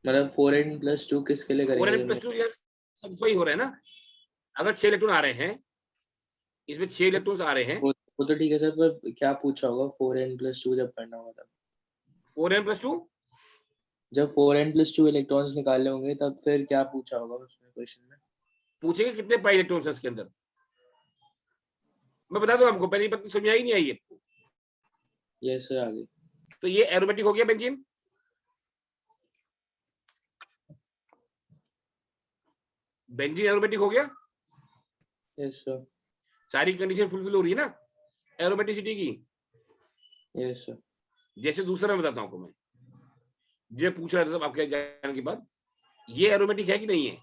मतलब 4n + 2 किसके लिए 4n करेंगे + 2 यार सब वही हो रहा है ना। अगर 6 इलेक्ट्रॉन आ रहे हैं, इसमें 6 इलेक्ट्रॉन्स आ रहे हैं। वो तो ठीक है सर, पर क्या पूछा होगा 4n + 2 जब करना होगा तब? 4n + 2 जब 4n + 2 इलेक्ट्रॉन्स निकाले होंगे तब फिर क्या पूछा होगा उसमें क्वेश्चन में? पूछेंगे कितने पाई इलेक्ट्रॉन्स है इसके अंदर। मैं बता दूं आपको, पहले ये बात समझ आई नहीं आई है। यस सर, आगे। तो ये एरोमेटिक हो गया बेंजीन। बेंजीन एरोमेटिक हो गया। यस सर, सारी कंडीशन फुलफिल हो रही है ना एरोमेटिसिटी की। Yes sir. जैसे दूसरा मैं बताता हूं आपको, मैं जो पूछ रहा था तब आपके जाने के बाद, ये एरोमेटिक है कि नहीं है?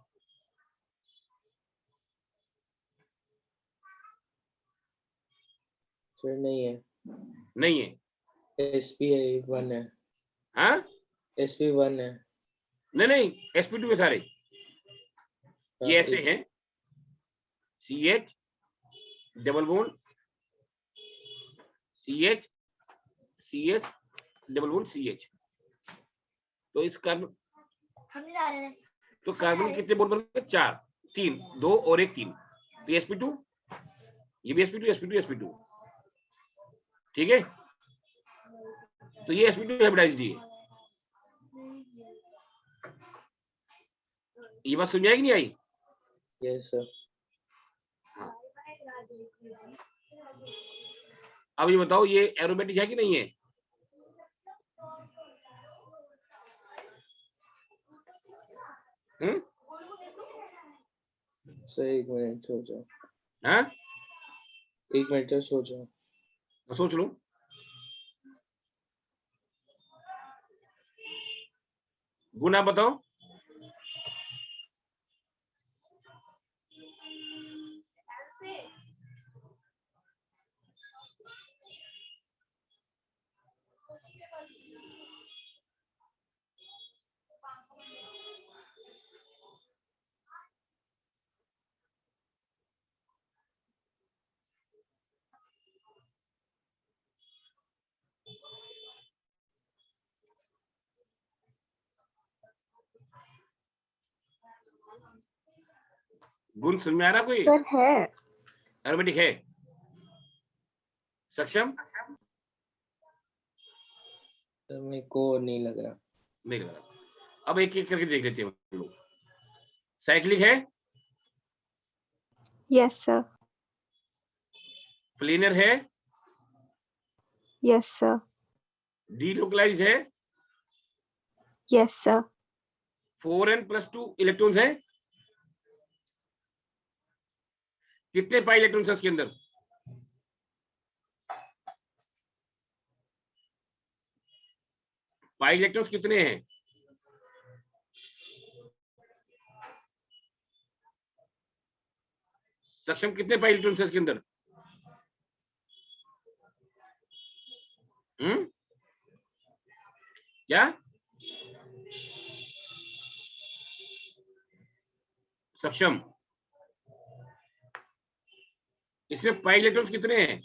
सर नहीं है, नहीं है। sp1 है, हाँ, sp1 है। नहीं नहीं, sp2 है सारे। हाँ, ये ऐसे हैं, CH double bond CH CH double bond CH। तो इस कार्बन, हमने जा रहे हैं। तो कार्बन के कितने बॉन्ड बन गए? 4, 3, 2 और 1 3। तो ये sp2, ये भी sp2 sp2 sp2। ठीक है, तो ये sp2 हाइब्रिडाइज्ड है। ये बात समझ आई कि नहीं आई? Yes sir. अब ये बताओ ये एरोमेटिक है कि नहीं है? सर एक मिनट सोचो, हाँ, एक मिनट सर सोचो। सोच लो। गुण आप बताओ। गुण समझ में आ रहा कोई? सर है। एरोमेटिक है। सक्षम? सर मेरे को नहीं लग रहा। नहीं लग रहा। अब एक एक करके देख लेते हैं हम लोग। साइक्लिक है? Yes sir. प्लेनर है? Yes sir. डीलोकलाइज्ड है? Yes sir. 4n+2 इलेक्ट्रॉन्स है? कितने पाई इलेक्ट्रॉन्स है उसके अंदर? पाई इलेक्ट्रॉन्स कितने हैं? सक्षम कितने पाई इलेक्ट्रॉन्स है इसके अंदर? क्या? सक्षम, इसमें पाई इलेक्ट्रॉन्स कितने हैं?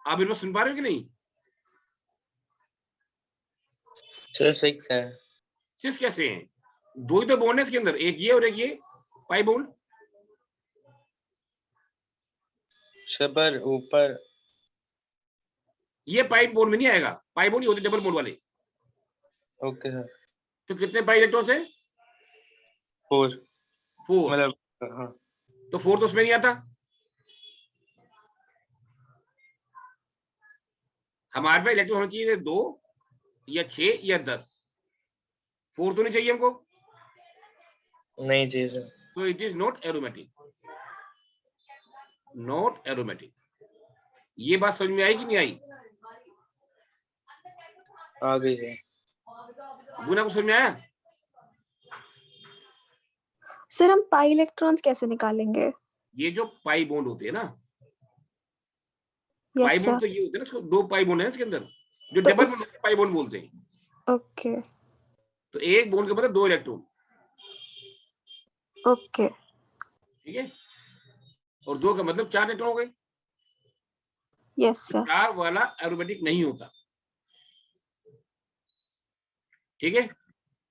आप इनको सुन पा रहे हो कि नहीं? सर 6 है। 6 कैसे हैं? दो ही तो बॉन्ड है इसके अंदर, एक ये और एक ये पाई बॉन्ड। सर पर ऊपर ये पाई बॉन्ड में नहीं आएगा, पाई बॉन्ड ही होते डबल बॉन्ड वाले। Okay sir. तो कितने पाई इलेक्ट्रॉन्स है? 4 4। मतलब हाँ। तो 4 तो उसमें नहीं आता। हमारे पास इलेक्ट्रॉन होना चाहिए 2 या 6 या 10। 4 तो नहीं चाहिए हमको, नहीं चाहिए सर। तो it is not aromatic. Not aromatic. ये बात समझ में आई कि नहीं आई? आ गई सर। गुना को समझ में आया? सर हम पाई इलेक्ट्रॉन्स कैसे निकालेंगे? ये जो पाई बॉन्ड होते हैं ना, पाई यस बॉन्ड सर। तो ये होते हैं ना, इसको 2 पाई बॉन्ड है इसके अंदर, जो तो डबल उस- बॉन्ड पाई बॉन्ड बोलते हैं। ओके तो एक बॉन्ड के मतलब 2 इलेक्ट्रॉन, ओके। ठीक है, और 2 का मतलब 4 इलेक्ट्रॉन हो गए। यस तो सर। 4 वाला एरोमेटिक नहीं होता, ठीक है।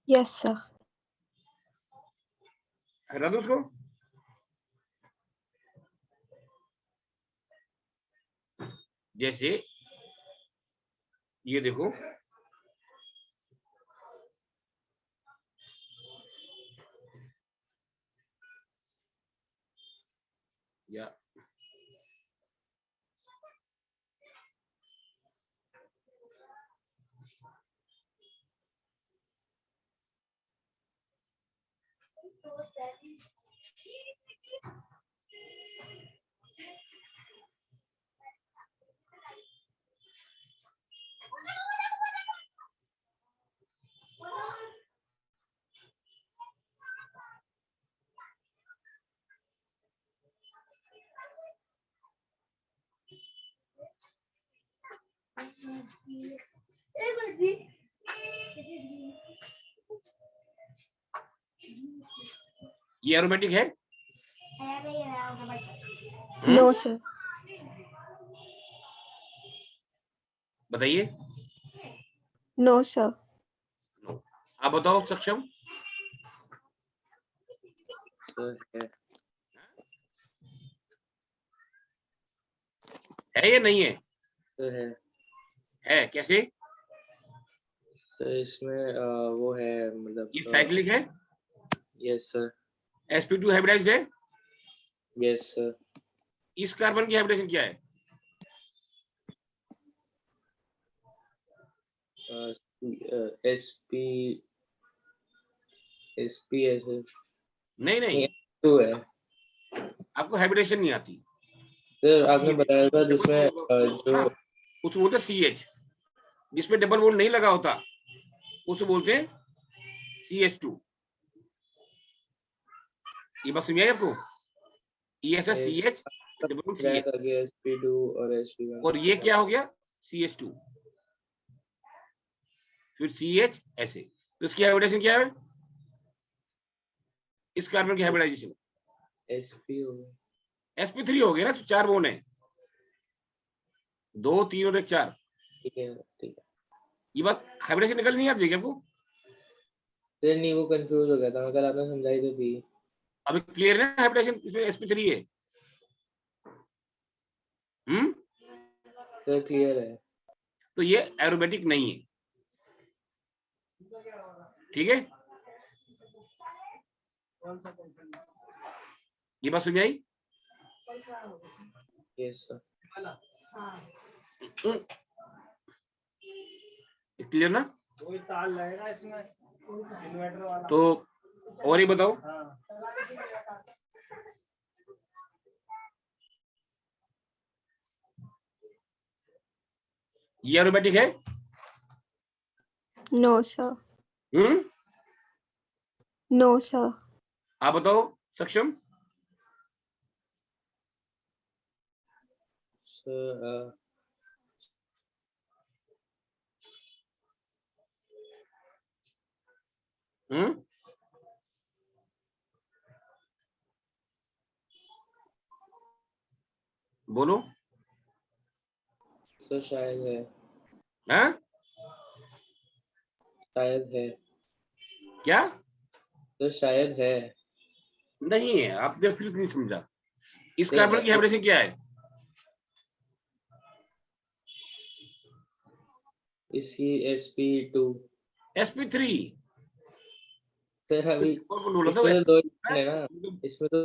Yes sir. हटा दो उसको। जैसे ये देखो, या ये एरोमेटिक है? No sir. बताइए। No sir. नो। आप बताओ सक्षम। सर है या नहीं है? सर है कैसे? तो इसमें वो है मतलब ये साइक्लिक है? Yes sir. sp2 हाइब्रिडाइज्ड है? Yes sir. इस कार्बन की हाइब्रिडेशन क्या है? sp sp है सर। नहीं नहीं, 2 है आपको हाइब्रिडेशन नहीं आती। सर। आपने बताया था जिसमें जो उसको बोलते हैं CH, जिसमें डबल बॉन्ड नहीं लगा होता उसे बोलते हैं CH2। ये बात समझ आई आपको? ये ऐसा CH डबल बॉन्ड बताया CH, था कि sp2 और sp1 और ये क्या हो गया? CH2, फिर CH ऐसे। तो इसकी हाइब्रिडेशन क्या है? इस कार्बन की हाइब्रिडाइजेशन sp हो गया। sp3 हो गया ना, तो 4 बॉन्ड है, 2 3 और 1 4। ठीक है ठीक है। ये बात हाइब्रिडेशन निकल नहीं आती क्या आपको? सर नहीं, वो कंफ्यूज हो गया था मैं, कल आपने समझाई तो थी। अभी क्लियर है हाइब्रिडेशन इसमें sp3 है? सर क्लियर है। तो ये एरोमेटिक नहीं है, ठीक है? ये बात समझ आई? Yes sir. क्लियर ना? वही तार लगेगा इसमें इन्वर्टर वाला। तो और ये बताओ, ये एरोमेटिक है? No sir. Hmm, no sir. आप बताओ सक्षम। सर बोलो। सर शायद है। हाँ, शायद है। क्या? सर शायद है। नहीं है, आपने फिर नहीं समझा। इस नहीं, कार्बन की हाइब्रिडेशन क्या है? इसकी sp2। sp3। सर अभी बोला इसमें तो था दो इलेक्ट्रॉन है ना, इसमें तो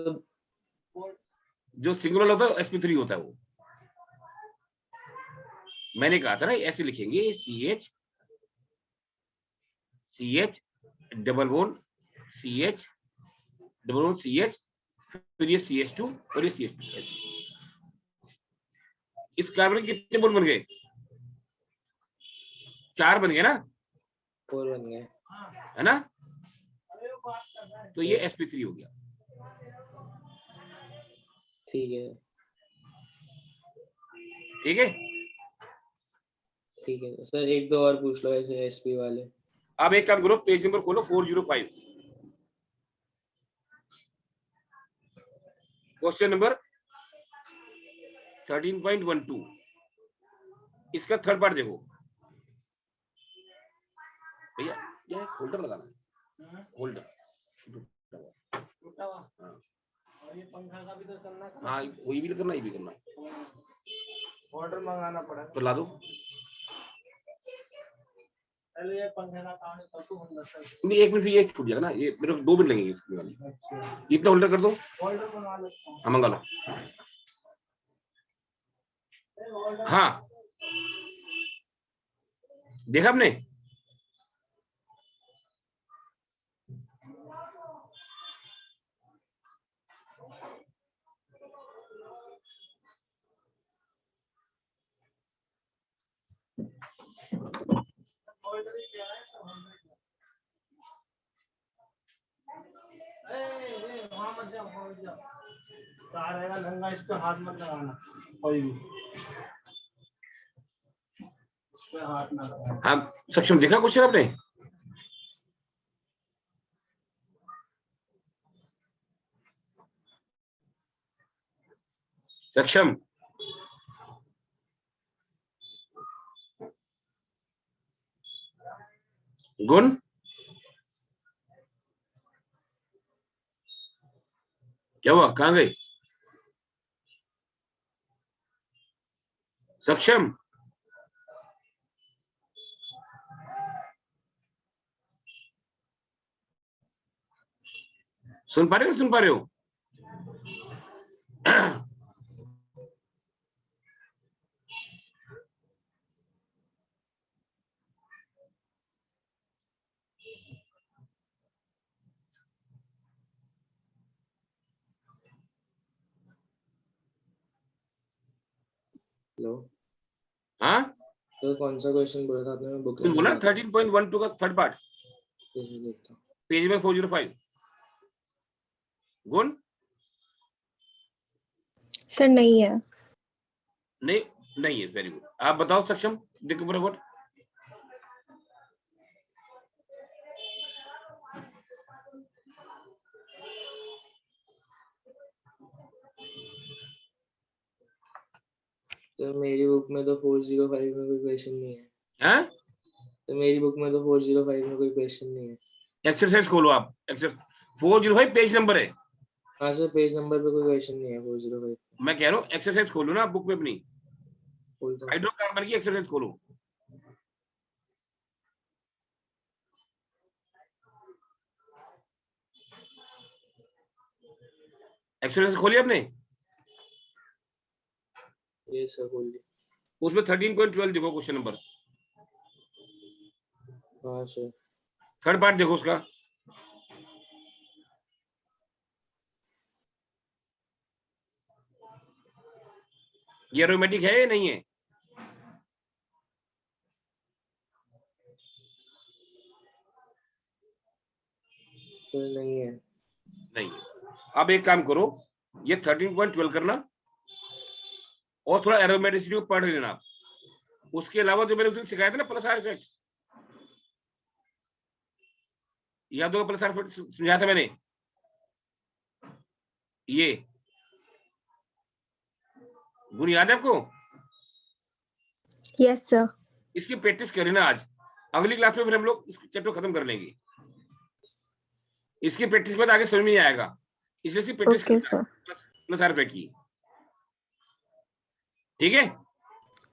जो सिंगल होता है sp3 होता है वो। मैंने कहा था ना ऐसे लिखेंगे, CH CH double bond CH double bond CH, फिर ये CH2 और ये CH2। इस कार्बन के कितने बॉन्ड बन गए? 4 बन गए ना, 4 बन गए। है ना? तो ये Yes. sp3 हो गया। ठीक है ठीक है, ठीक है सर, एक दो और पूछ लो ऐसे sp वाले। अब एक काम करो, पेज नंबर खोलो 405, क्वेश्चन नंबर 13.12। इसका थर्ड पार्ट देखो भैया, ये होल्डर लगाना है, होल्डर टूटा हुआ। और ये पंखा का भी तो करना है। हाँ, वही भी करना, ये भी करना है, ऑर्डर मंगाना पड़ेगा। तो ला दो। पहले ये पंखे का काम कर दूं हम दस। नहीं, 1 मिनट, फिर ये छूट जाएगा ना, ये मेरे को 2 मिनट लगेंगे इसके वाले। अच्छा, इतना होल्डर कर दो, ऑर्डर मंगा लेता हूँ। हाँ मंगा लो। हाँ, देखा आपने? वहाँ मत जाओ, वहाँ मत जाओ। तार रहेगा नंगा, इस पे हाथ मत लगाना कोई भी, इस पे हाथ ना लगाना। हाँ सक्षम, देखा क्वेश्चन आपने? सक्षम, गुण, क्या हुआ, कहां गए? सक्षम, सुन पा रहे हो, सुन पा रहे हो? हेलो। हाँ, तो कौन सा क्वेश्चन बोला था आपने? मैं बुक तुम लेने बोला गया था। 13.12 का थर्ड पार्ट, देखता हूँ। पेज में 405। गुण, सर नहीं है। नहीं, नहीं है, वेरी गुड। आप बताओ सक्षम, देखो बराबर। तो मेरी बुक में तो 405 में कोई क्वेश्चन नहीं है। हैं? तो मेरी बुक में तो 405 में कोई क्वेश्चन नहीं है। एक्सरसाइज खोलो आप, एक्सरसाइज 405 पेज नंबर है। हाँ सर, पेज नंबर पे कोई क्वेश्चन नहीं है 405। मैं कह रहा हूँ एक्सरसाइज खोलो ना आप बुक में अपनी, खोलता हूँ। हाइड्रोकार्बन की एक्सरसाइज खोलो। एक्सरसाइज खोली आपने? ये सर खोल दी। उसमें 13.12 देखो क्वेश्चन नंबर। हाँ सर। थर्ड पार्ट देखो उसका। ये एरोमेटिक है या नहीं है? सर नहीं है। नहीं है। अब एक काम करो, ये 13.12 करना और थोड़ा एरोमेटिसिटी को पढ़ लेना आप। उसके अलावा जो मैंने उस दिन सिखाया था ना प्लस आर इफेक्ट, याद होगा प्लस आर इफेक्ट समझाया था मैंने। ये गुण याद है आपको? Yes sir. इसकी प्रैक्टिस करें ना आज, अगली क्लास में फिर हम लोग इसको चैप्टर खत्म कर लेंगे। इसकी प्रैक्टिस में आगे समझ में नहीं आएगा, इसलिए इसकी practice okay sir. Plus are effect की। ठीक है,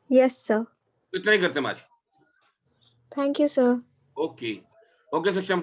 यस सर। इतना ही करते हैं आज। Thank you sir. Okay okay सक्षम।